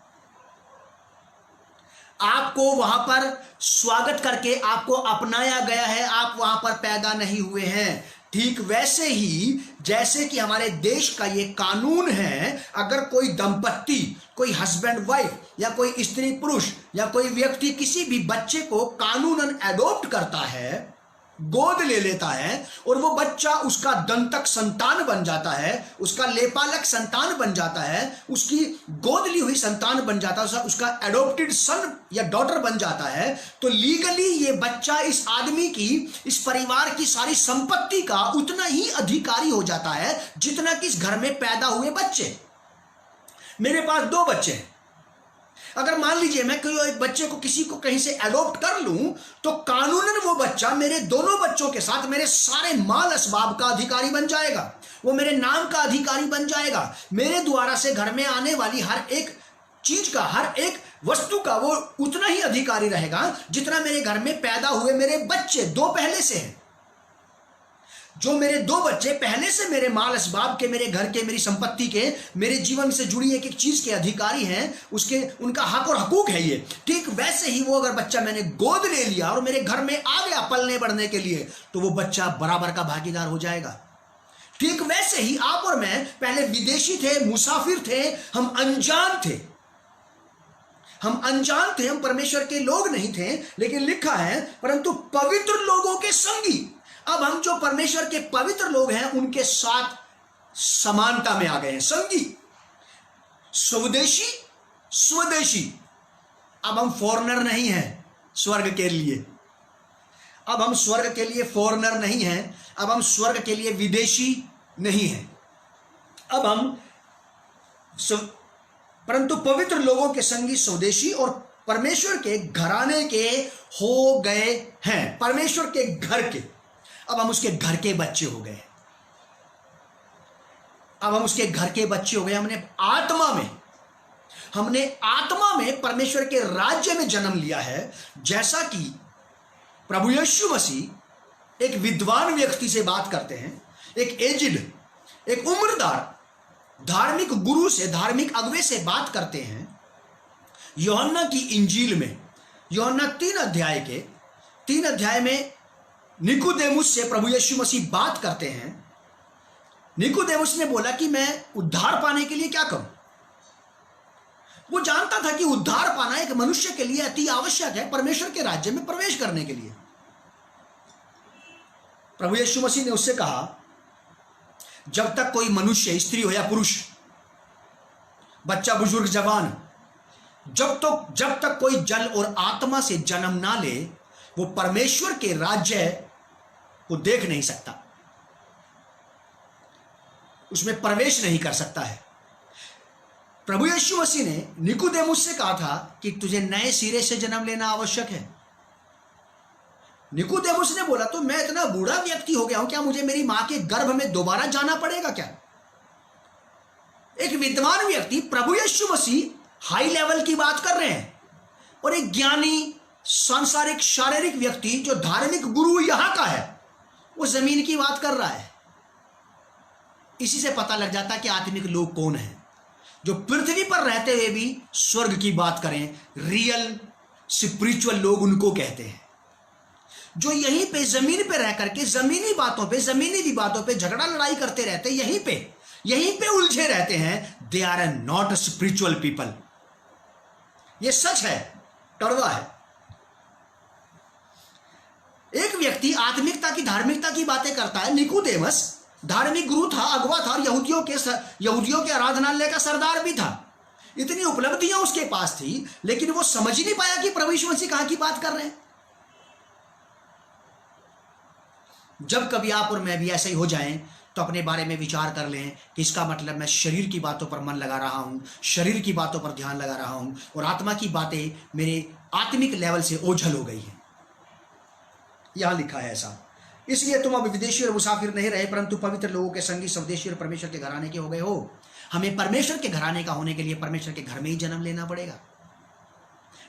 आपको वहां पर स्वागत करके आपको अपनाया गया है, आप वहां पर पैदा नहीं हुए हैं। ठीक वैसे ही जैसे कि हमारे देश का ये कानून है, अगर कोई दंपत्ति, कोई हस्बैंड वाइफ या कोई स्त्री पुरुष या कोई व्यक्ति किसी भी बच्चे को कानूनन एडॉप्ट करता है, गोद ले लेता है और वो बच्चा उसका दंतक संतान बन जाता है, उसका लेपालक संतान बन जाता है, उसकी गोद ली हुई संतान बन जाता है, उसका एडॉप्टेड सन या डॉटर बन जाता है, तो लीगली ये बच्चा इस आदमी की, इस परिवार की सारी संपत्ति का उतना ही अधिकारी हो जाता है जितना कि इस घर में पैदा हुए बच्चे। मेरे पास 2 बच्चे हैं, अगर मान लीजिए मैं कोई एक बच्चे को किसी को कहीं से एडॉप्ट कर लूं तो कानूनन वो बच्चा मेरे दोनों बच्चों के साथ मेरे सारे माल असबाब का अधिकारी बन जाएगा, वो मेरे नाम का अधिकारी बन जाएगा, मेरे द्वारा से घर में आने वाली हर एक चीज का, हर एक वस्तु का वो उतना ही अधिकारी रहेगा जितना मेरे घर में पैदा हुए मेरे बच्चे 2 पहले से हैं। जो मेरे 2 बच्चे पहले से मेरे माल असबाब के, मेरे घर के, मेरी संपत्ति के, मेरे जीवन से जुड़ी एक एक चीज के अधिकारी हैं, उसके उनका हक और हकूक है ये। ठीक वैसे ही वो अगर बच्चा मैंने गोद ले लिया और मेरे घर में आ गया पलने बढ़ने के लिए, तो वो बच्चा बराबर का भागीदार हो जाएगा। ठीक वैसे ही आप और मैं पहले विदेशी थे, मुसाफिर थे, हम अनजान थे, हम परमेश्वर के लोग नहीं थे, लेकिन लिखा है परंतु पवित्र लोगों के संगी। अब हम जो परमेश्वर के पवित्र लोग हैं उनके साथ समानता में आ गए हैं, संगी, स्वदेशी, स्वदेशी। अब हम फॉरेनर नहीं हैं स्वर्ग के लिए, अब हम स्वर्ग के लिए फॉरेनर नहीं हैं, अब हम स्वर्ग के लिए विदेशी नहीं हैं, अब हम परंतु पवित्र लोगों के संगी, स्वदेशी और परमेश्वर के घराने के हो गए हैं, परमेश्वर के घर के। अब हम उसके घर के बच्चे हो गए, अब हम उसके घर के बच्चे हो गए। हमने आत्मा में परमेश्वर के राज्य में जन्म लिया है। जैसा कि प्रभु यीशु मसीह एक विद्वान व्यक्ति से बात करते हैं, एक एजिड, एक उम्रदार धार्मिक गुरु से, धार्मिक अगुवे से बात करते हैं। यूहन्ना की इंजील में, यूहन्ना 3 अध्याय में निकोदेमुस से प्रभु यीशु मसीह बात करते हैं। निकोदेमुस ने बोला कि मैं उद्धार पाने के लिए क्या करूं। वो जानता था कि उद्धार पाना एक मनुष्य के लिए अति आवश्यक है परमेश्वर के राज्य में प्रवेश करने के लिए। प्रभु यीशु मसीह ने उससे कहा, जब तक कोई मनुष्य, स्त्री हो या पुरुष, बच्चा, बुजुर्ग, जवान, जब तक कोई जल और आत्मा से जन्म ना ले, वो परमेश्वर के राज्य को देख नहीं सकता, उसमें प्रवेश नहीं कर सकता है। प्रभु यीशु मसीह ने निकोदेमुस से कहा था कि तुझे नए सिरे से जन्म लेना आवश्यक है। निकोदेमुस ने बोला, तो मैं इतना बूढ़ा व्यक्ति हो गया हूं, क्या मुझे मेरी मां के गर्भ में दोबारा जाना पड़ेगा क्या? एक विद्वान व्यक्ति, प्रभु यीशु मसीह हाई लेवल की बात कर रहे हैं, और एक ज्ञानी, सांसारिक, शारीरिक व्यक्ति जो धार्मिक गुरु यहां का है, वो जमीन की बात कर रहा है। इसी से पता लग जाता कि आत्मिक लोग कौन है। जो पृथ्वी पर रहते हुए भी स्वर्ग की बात करें, रियल स्पिरिचुअल लोग उनको कहते हैं। जो यहीं पे जमीन पे रह करके जमीनी बातों पे झगड़ा लड़ाई करते रहते, यहीं पे उलझे रहते हैं, they are not spiritual people. ये सच है, कड़वा है। एक व्यक्ति आत्मिकता की, धार्मिकता की बातें करता है। निकोदेमस धार्मिक गुरु था, अगुवा था, और यहूदियों के आराधनालय का सरदार भी था। इतनी उपलब्धियां उसके पास थी, लेकिन वो समझ ही नहीं पाया कि प्रभु यीशु मसीह कहां की बात कर रहे हैं। जब कभी आप और मैं भी ऐसे ही हो जाएं तो अपने बारे में विचार कर लें कि इसका मतलब मैं शरीर की बातों पर मन लगा रहा हूं, शरीर की बातों पर ध्यान लगा रहा हूं, और आत्मा की बातें मेरे आत्मिक लेवल से ओझल हो गई हैं। यहां लिखा है ऐसा, इसलिए तुम अब विदेशी और मुसाफिर नहीं रहे, परंतु पवित्र लोगों के संगी, स्वदेशी और परमेश्वर के घराने के हो गए हो। हमें परमेश्वर के घराने का होने के लिए परमेश्वर के घर में ही जन्म लेना पड़ेगा।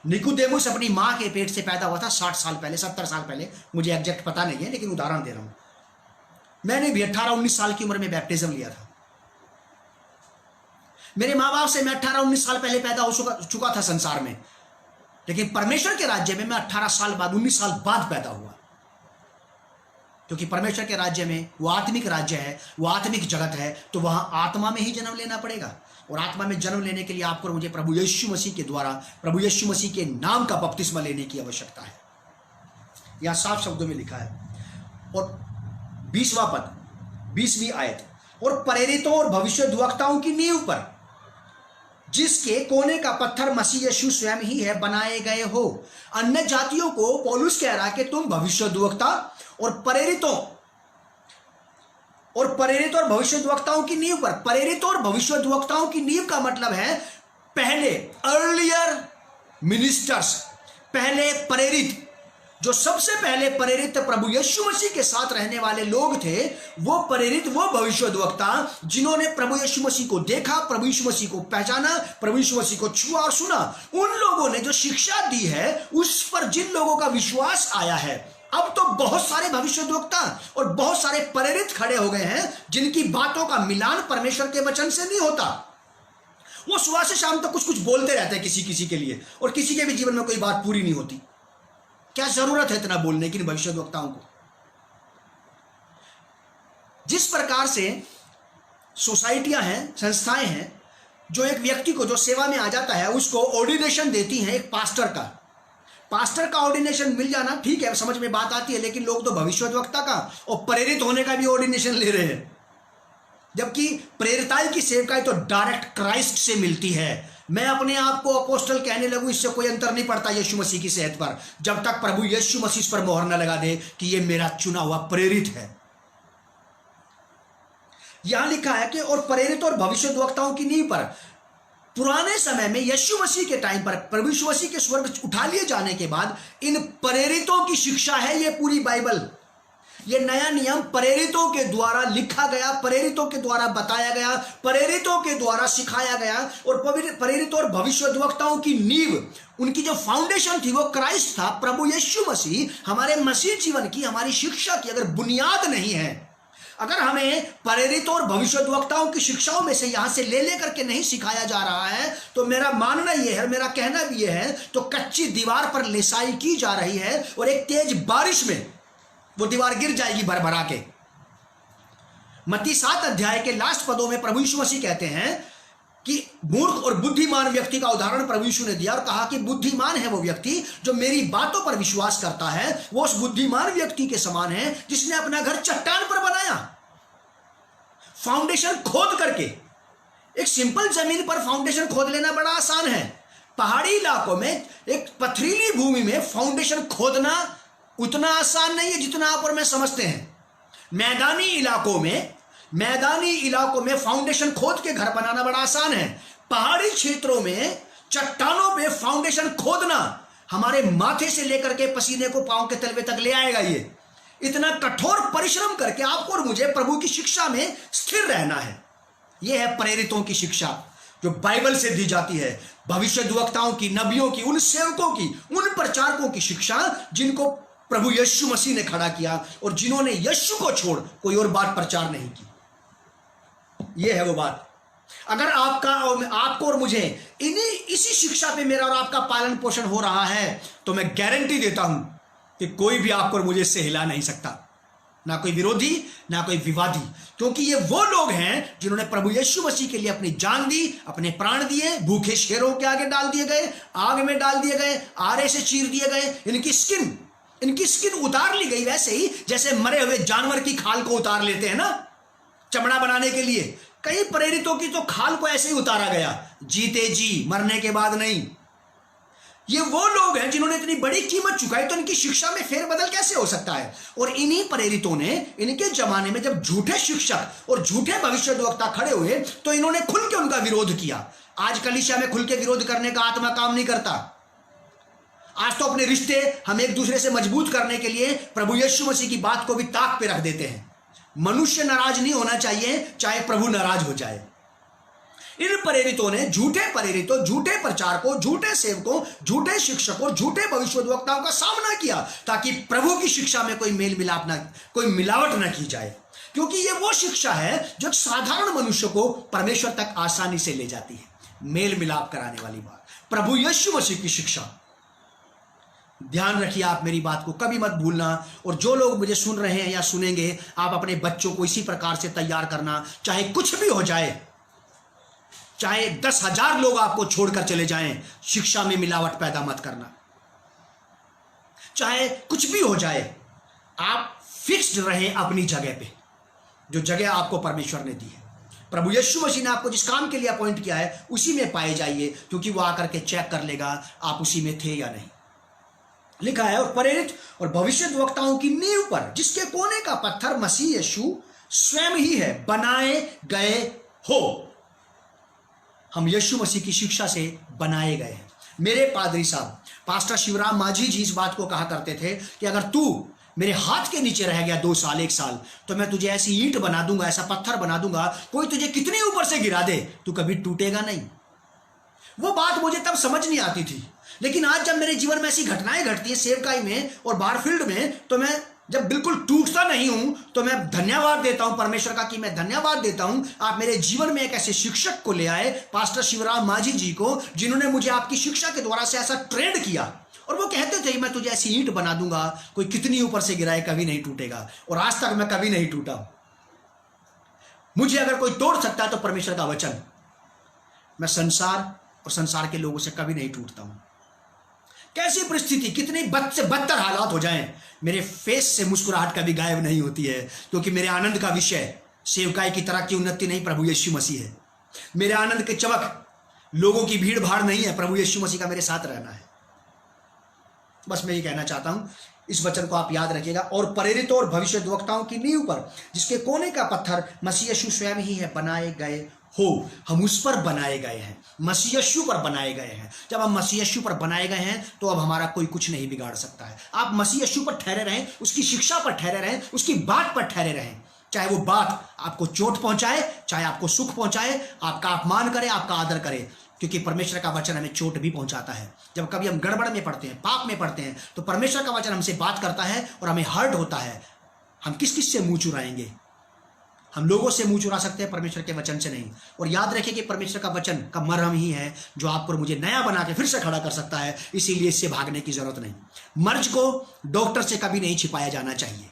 निकोदेमुस अपनी मां के पेट से पैदा हुआ था 60 साल पहले, 70 साल पहले, मुझे एग्जैक्ट पता नहीं है, लेकिन उदाहरण दे रहा हूं। मैंने भी 18-19 साल की उम्र में बैप्टिज्म लिया था। मेरे माँ बाप से मैं 18-19 साल पहले पैदा हो चुका था संसार में, लेकिन परमेश्वर के राज्य में मैं 18 साल बाद, 19 साल बाद पैदा हुआ, क्योंकि परमेश्वर के राज्य में वो आत्मिक राज्य है, वो आत्मिक जगत है, तो वहां आत्मा में ही जन्म लेना पड़ेगा। और आत्मा में जन्म लेने के लिए आपको और मुझे प्रभु यीशु मसीह के द्वारा, प्रभु यीशु मसीह के नाम का बपतिस्मा लेने की आवश्यकता है। यहां साफ शब्दों में लिखा है। और 20वां पद, 20वीं आयत, और प्रेरितों और भविष्यद्वक्ताओं की नींव पर, जिसके कोने का पत्थर मसीह यीशु स्वयं ही है, बनाए गए हो। अन्य जातियों को पौलुस कह रहा है कि तुम भविष्यद्वक्ता और प्रेरितों और भविष्यद्वक्ताओं की नींव पर। प्रेरितों और भविष्यद्वक्ताओं की नींव का मतलब है पहले अर्लियर मिनिस्टर्स, पहले प्रेरित, जो सबसे पहले प्रेरित प्रभु यीशु मसीह के साथ रहने वाले लोग थे, वो प्रेरित, वो भविष्यद्वक्ता जिन्होंने प्रभु यीशु मसीह को देखा, प्रभु यीशु मसीह को पहचाना, प्रभु यीशु मसीह को छुआ और सुना। उन लोगों ने जो शिक्षा दी है, उस पर जिन लोगों का विश्वास आया है, अब तो बहुत सारे भविष्यद्वक्ता और बहुत सारे प्रेरित खड़े हो गए हैं, जिनकी बातों का मिलान परमेश्वर के वचन से नहीं होता। वो सुबह से शाम तक कुछ कुछ बोलते रहते हैं किसी के लिए, और किसी के भी जीवन में कोई बात पूरी नहीं होती। क्या जरूरत है इतना बोलने की भविष्यद्वक्ताओं को? जिस प्रकार से सोसाइटियां हैं, संस्थाएं हैं, जो एक व्यक्ति को जो सेवा में आ जाता है उसको ऑर्डिनेशन देती हैं, एक पास्टर का ऑर्डिनेशन मिल जाना ठीक है, समझ में बात आती है, लेकिन लोग तो भविष्यद्वक्ता का और प्रेरित होने का भी ऑर्डिनेशन ले रहे हैं, जबकि प्रेरिताई की सेवकाई तो डायरेक्ट क्राइस्ट से मिलती है। मैं अपने आप को अपोस्टल कहने लगूं, इससे कोई अंतर नहीं पड़ता यीशु मसीह की सेहत पर, जब तक प्रभु यीशु मसीह पर मोहर न लगा दे कि ये मेरा चुना हुआ प्रेरित है। यहां लिखा है कि और प्रेरित और भविष्यद्वक्ताओं की नींव पर। पुराने समय में यीशु मसीह के टाइम पर, प्रभु यीशु मसीह के स्वर्ग उठा लिए जाने के बाद, इन प्रेरितों की शिक्षा है ये पूरी बाइबल। ये नया नियम प्रेरितों के द्वारा लिखा गया, प्रेरितों के द्वारा बताया गया, प्रेरितों के द्वारा सिखाया गया। और प्रेरितों और भविष्यद्वक्ताओं की नींव, उनकी जो फाउंडेशन थी वो क्राइस्ट था, प्रभु यीशु मसीह। हमारे मसीह जीवन की, हमारी शिक्षा की अगर बुनियाद नहीं है, अगर हमें प्रेरितों और भविष्यद्वक्ताओं की शिक्षाओं में से यहां से ले करके नहीं सिखाया जा रहा है, तो मेरा मानना यह है, मेरा कहना भी यह है, तो कच्ची दीवार पर लिसाई की जा रही है, और एक तेज बारिश में वो दीवार गिर जाएगी भरभरा के। मत्ती 7 अध्याय के लास्ट पदों में प्रभु यीशु मसीह कहते हैं कि मूर्ख और बुद्धिमान व्यक्ति का उदाहरण प्रभु यीशु ने दिया, और कहा कि बुद्धिमान है वो व्यक्ति जो मेरी बातों पर विश्वास करता है। वो उस बुद्धिमान व्यक्ति के समान है जिसने अपना घर चट्टान पर बनाया, फाउंडेशन खोद करके। एक सिंपल जमीन पर फाउंडेशन खोद लेना बड़ा आसान है। पहाड़ी इलाकों में, एक पथरीली भूमि में फाउंडेशन खोदना उतना आसान नहीं है जितना आप और मैं समझते हैं। मैदानी इलाकों में फाउंडेशन खोद के घर बनाना बड़ा आसान है। पहाड़ी क्षेत्रों में चट्टानों पे फाउंडेशन खोदना हमारे माथे से लेकर के पसीने को पांव के तलवे तक ले आएगा। ये इतना कठोर परिश्रम करके आपको और मुझे प्रभु की शिक्षा में स्थिर रहना है। यह है प्रेरितों की शिक्षा जो बाइबल से दी जाती है, भविष्यद्वक्ताओं की, नबियों की, उन सेवकों की, उन प्रचारकों की शिक्षा जिनको प्रभु यीशु मसीह ने खड़ा किया और जिन्होंने यीशु को छोड़ कोई और बात प्रचार नहीं की। यह है वो बात। अगर आपको और मुझे इसी शिक्षा पे मेरा और आपका पालन पोषण हो रहा है तो मैं गारंटी देता हूं कि कोई भी आपको और मुझे इससे हिला नहीं सकता, ना कोई विरोधी ना कोई विवादी, क्योंकि ये वो लोग हैं जिन्होंने प्रभु यीशु मसीह के लिए अपनी जान दी, अपने प्राण दिए, भूखे शेरों के आगे डाल दिए गए, आग में डाल दिए गए, आरे से चीर दिए गए, इनकी स्किन उतार ली गई, वैसे ही जैसे मरे हुए जानवर की खाल को उतार लेते हैं ना चमड़ा बनाने के लिए। कई प्रेरितों की तो खाल को ऐसे ही उतारा गया, जीते जी, मरने के बाद नहीं। ये वो लोग हैं जिन्होंने इतनी बड़ी कीमत चुकाई, तो इनकी शिक्षा में फेरबदल कैसे हो सकता है? और इन्हीं प्रेरितों ने इनके जमाने में जब झूठे शिक्षक और झूठे भविष्यद्वक्ता खड़े हुए तो इन्होंने खुल के उनका विरोध किया। आज कलीसिया में खुल के विरोध करने का आत्मा काम नहीं करता। आज तो अपने रिश्ते हम एक दूसरे से मजबूत करने के लिए प्रभु यीशु मसीह की बात को भी ताक पे रख देते हैं। मनुष्य नाराज नहीं होना चाहिए, चाहे प्रभु नाराज हो जाए। इन प्रेरितों ने झूठे प्रेरितों, झूठे प्रचारकों, झूठे सेवकों, झूठे शिक्षकों, झूठे भविष्यद्वक्ताओं का सामना किया ताकि प्रभु की शिक्षा में कोई कोई मिलावट न की जाए, क्योंकि ये वो शिक्षा है जो साधारण मनुष्य को परमेश्वर तक आसानी से ले जाती है, मेल मिलाप कराने वाली बात, प्रभु यीशु मसीह की शिक्षा। ध्यान रखिए, आप मेरी बात को कभी मत भूलना। और जो लोग मुझे सुन रहे हैं या सुनेंगे, आप अपने बच्चों को इसी प्रकार से तैयार करना, चाहे कुछ भी हो जाए, चाहे 10,000 लोग आपको छोड़कर चले जाएं, शिक्षा में मिलावट पैदा मत करना। चाहे कुछ भी हो जाए, आप फिक्स्ड रहें अपनी जगह पे, जो जगह आपको परमेश्वर ने दी है। प्रभु यीशु मसीह ने आपको जिस काम के लिए अपॉइंट किया है उसी में पाए जाइए, क्योंकि वो आकर के चेक कर लेगा आप उसी में थे या नहीं। लिखा है, और प्रेरित और भविष्यद्वक्ताओं की नींव पर, जिसके कोने का पत्थर मसीह यीशु स्वयं ही है, बनाए गए हो। हम यीशु मसीह की शिक्षा से बनाए गए हैं। मेरे पादरी साहब पास्टर शिवराम माझी जी इस बात को कहा करते थे कि अगर तू मेरे हाथ के नीचे रह गया 2 साल 1 साल, तो मैं तुझे ऐसी ईंट बना दूंगा, ऐसा पत्थर बना दूंगा, कोई तुझे कितनी ऊपर से गिरा दे तू कभी टूटेगा नहीं। वो बात मुझे तब समझ नहीं आती थी, लेकिन आज जब मेरे जीवन में ऐसी घटनाएं घटती है सेवकाई में और बाहर फील्ड में, तो मैं जब बिल्कुल टूटता नहीं हूं तो मैं धन्यवाद देता हूं परमेश्वर का, कि मैं धन्यवाद देता हूं आप मेरे जीवन में एक ऐसे शिक्षक को ले आए, पास्टर शिवराम माझी जी को, जिन्होंने मुझे आपकी शिक्षा के द्वारा से ऐसा ट्रेंड किया। और वो कहते थे मैं तुझे ऐसी ईंट बना दूंगा, कोई कितनी ऊपर से गिराए कभी नहीं टूटेगा। और आज तक मैं कभी नहीं टूटा। मुझे अगर कोई तोड़ सकता है तो परमेश्वर का वचन। मैं संसार और संसार के लोगों से कभी नहीं टूटता हूं। कैसी परिस्थिति, कितनी बद से बदतर हालात हो जाएं, मेरे फेस से मुस्कुराहट कभी गायब नहीं होती है, क्योंकि मेरे आनंद का विषय सेवकाई की तरह की उन्नति नहीं, प्रभु यीशु मसीह है। मेरे आनंद के चमक लोगों की भीड़ भाड़ नहीं है, प्रभु यीशु मसीह का मेरे साथ रहना है। बस मैं ये कहना चाहता हूं, इस वचन को आप याद रखिएगा। और प्रेरितों और भविष्यद्वक्ताओं की नींव पर, जिसके कोने का पत्थर मसीह यीशु स्वयं ही है, बनाए गए हो। हम उस पर बनाए गए हैं, मसीह यीशु पर बनाए गए हैं। जब हम मसीह यीशु पर बनाए गए हैं तो अब हमारा कोई कुछ नहीं बिगाड़ सकता है। आप मसीह यीशु पर ठहरे रहें, उसकी शिक्षा पर ठहरे रहें, उसकी बात पर ठहरे रहें, चाहे वो बात आपको चोट पहुंचाए, चाहे आपको सुख पहुंचाए, आपका अपमान करे, आपका आदर करे, क्योंकि परमेश्वर का वचन हमें चोट भी पहुंचाता है। जब कभी हम गड़बड़ में पड़ते हैं, पाप में पड़ते हैं, तो परमेश्वर का वचन हमसे बात करता है और हमें हर्ट होता है। हम किस किस से मुंह चुराएंगे? हम लोगों से मुंह चुरा सकते हैं, परमेश्वर के वचन से नहीं। और याद रखिए कि परमेश्वर का वचन का मरहम ही है जो आपको और मुझे नया बना के फिर से खड़ा कर सकता है, इसीलिए इससे भागने की जरूरत नहीं। मर्ज को डॉक्टर से कभी नहीं छिपाया जाना चाहिए।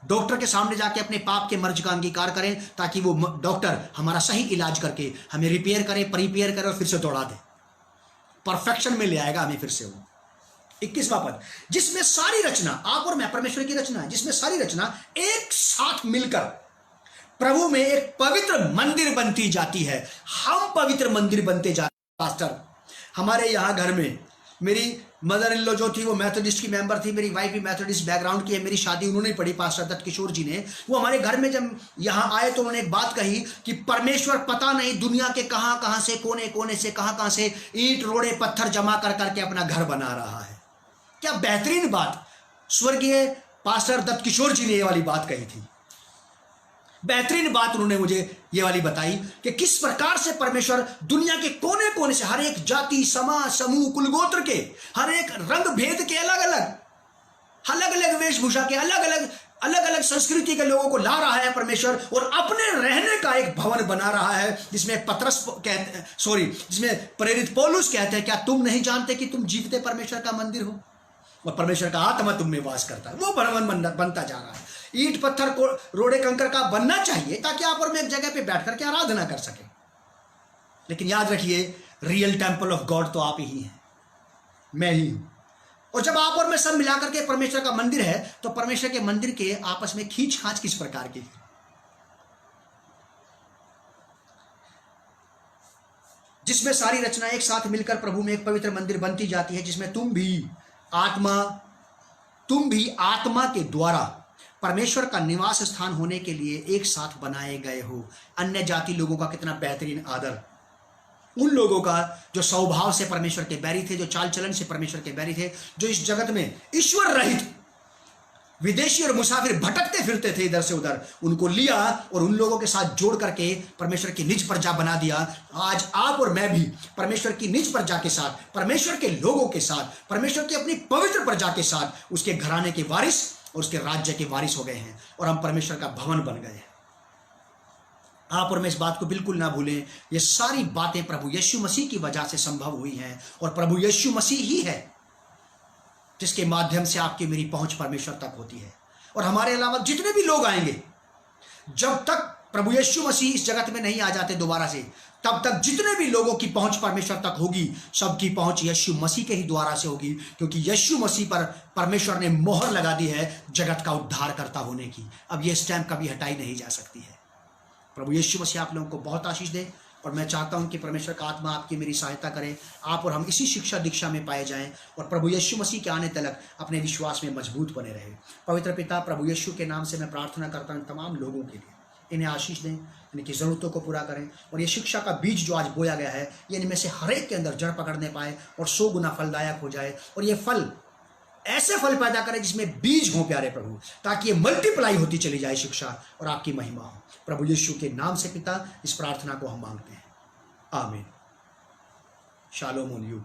डॉक्टर के सामने जाके अपने पाप के मर्ज का अंगीकार करें, ताकि वो डॉक्टर हमारा सही इलाज करके हमें रिपेयर करे, प्रिपेयर करे और फिर से दौड़ा दे, परफेक्शन में ले आएगा हमें फिर से वो। 21वां पद, जिसमें सारी रचना, आप और मैं परमेश्वर की रचना है, जिसमें सारी रचना एक साथ मिलकर प्रभु में एक पवित्र मंदिर बनती जाती है। हम पवित्र मंदिर बनते जाते हैं। पास्टर, हमारे यहाँ घर में मेरी मदर इन लॉ जो थी वो मेथोडिस्ट की मेंबर थी, मेरी वाइफ भी मेथोडिस्ट बैकग्राउंड की है, मेरी शादी उन्होंने पढ़ी पास्टर दत्त किशोर जी ने। वो हमारे घर में जब यहाँ आए तो उन्होंने एक बात कही कि परमेश्वर पता नहीं दुनिया के कहाँ कहाँ से, कोने कोने से, कहाँ कहाँ से ईंट रोड़े पत्थर जमा कर करके अपना घर बना रहा है। क्या बेहतरीन बात स्वर्गीय पास्टर दत्त किशोर जी ने ये वाली बात कही थी। बेहतरीन बात उन्होंने मुझे ये वाली बताई कि किस प्रकार से परमेश्वर दुनिया के कोने कोने से, हर एक जाति, समाज, समूह, कुलगोत्र के, हर एक रंग भेद के, अलग अलग वेशभूषा के, अलग अलग अलग अलग संस्कृति के लोगों को ला रहा है परमेश्वर और अपने रहने का एक भवन बना रहा है, जिसमें जिसमें प्रेरित पौलुस कहते हैं, क्या तुम नहीं जानते कि तुम जीवते परमेश्वर का मंदिर हो और परमेश्वर का आत्मा तुम में वास करता है। वो भवन बनता जा रहा है। ईंट पत्थर को रोड़े कंकर का बनना चाहिए ताकि आप और मैं एक जगह पे बैठ करके आराधना कर सके, लेकिन याद रखिए रियल टेम्पल ऑफ गॉड तो आप ही हैं, मैं ही हूं। और जब आप और मैं सब मिलाकर के परमेश्वर का मंदिर है, तो परमेश्वर के मंदिर के आपस में खींच खांच किस प्रकार की है, जिसमें सारी रचना एक साथ मिलकर प्रभु में एक पवित्र मंदिर बनती जाती है, जिसमें तुम भी आत्मा के द्वारा परमेश्वर का निवास स्थान होने के लिए एक साथ बनाए गए हो। अन्य जाति लोगों का कितना बेहतरीन आदर, उन लोगों का जो स्वभाव से परमेश्वर के बैरी थे, जो चाल चलन से परमेश्वर के बैरी थे, जो इस जगत में ईश्वर रहित विदेशी और मुसाफिर भटकते फिरते थे इधर से उधर, उनको लिया और उन लोगों के साथ जोड़ करके परमेश्वर की निज प्रजा बना दिया। आज आप और मैं भी परमेश्वर की निज प्रजा के साथ, परमेश्वर के लोगों के साथ, परमेश्वर की अपनी पवित्र प्रजा के साथ उसके घराने के वारिस और उसके राज्य के वारिस हो गए हैं और हम परमेश्वर का भवन बन गए हैं। आप और मैं इस बात को बिल्कुल ना भूलें, ये सारी बातें प्रभु यीशु मसीह की वजह से संभव हुई हैं और प्रभु यीशु मसीह ही है जिसके माध्यम से आपकी मेरी पहुंच परमेश्वर तक होती है। और हमारे अलावा जितने भी लोग आएंगे, जब तक प्रभु यीशु मसीह इस जगत में नहीं आ जाते दोबारा से, तब तक जितने भी लोगों की पहुंच परमेश्वर तक होगी, सबकी पहुंच यीशु मसीह के ही द्वारा से होगी, क्योंकि यीशु मसीह पर परमेश्वर ने मोहर लगा दी है जगत का उद्धारकर्ता होने की। अब ये स्टैम्प कभी हटाई नहीं जा सकती है। प्रभु यीशु मसीह आप लोगों को बहुत आशीष दे और मैं चाहता हूं कि परमेश्वर का आत्मा आपकी मेरी सहायता करे, आप और हम इसी शिक्षा दीक्षा में पाए जाएं और प्रभु यीशु मसीह के आने तक अपने विश्वास में मजबूत बने रहे। पवित्र पिता, प्रभु यीशु के नाम से मैं प्रार्थना करता हूं तमाम लोगों के लिए, इन्हें आशीष दें, इनकी ज़रूरतों को पूरा करें और ये शिक्षा का बीज जो आज बोया गया है, ये इनमें से हर एक के अंदर जड़ पकड़ने पाए और 100 गुना फलदायक हो जाए और ये फल ऐसे फल पैदा करें जिसमें बीज हो प्यारे प्रभु, ताकि ये मल्टीप्लाई होती चली जाए शिक्षा और आपकी महिमा हो। प्रभु यीशु के नाम से पिता, इस प्रार्थना को हम मांगते हैं, आमीन। Shalom on you.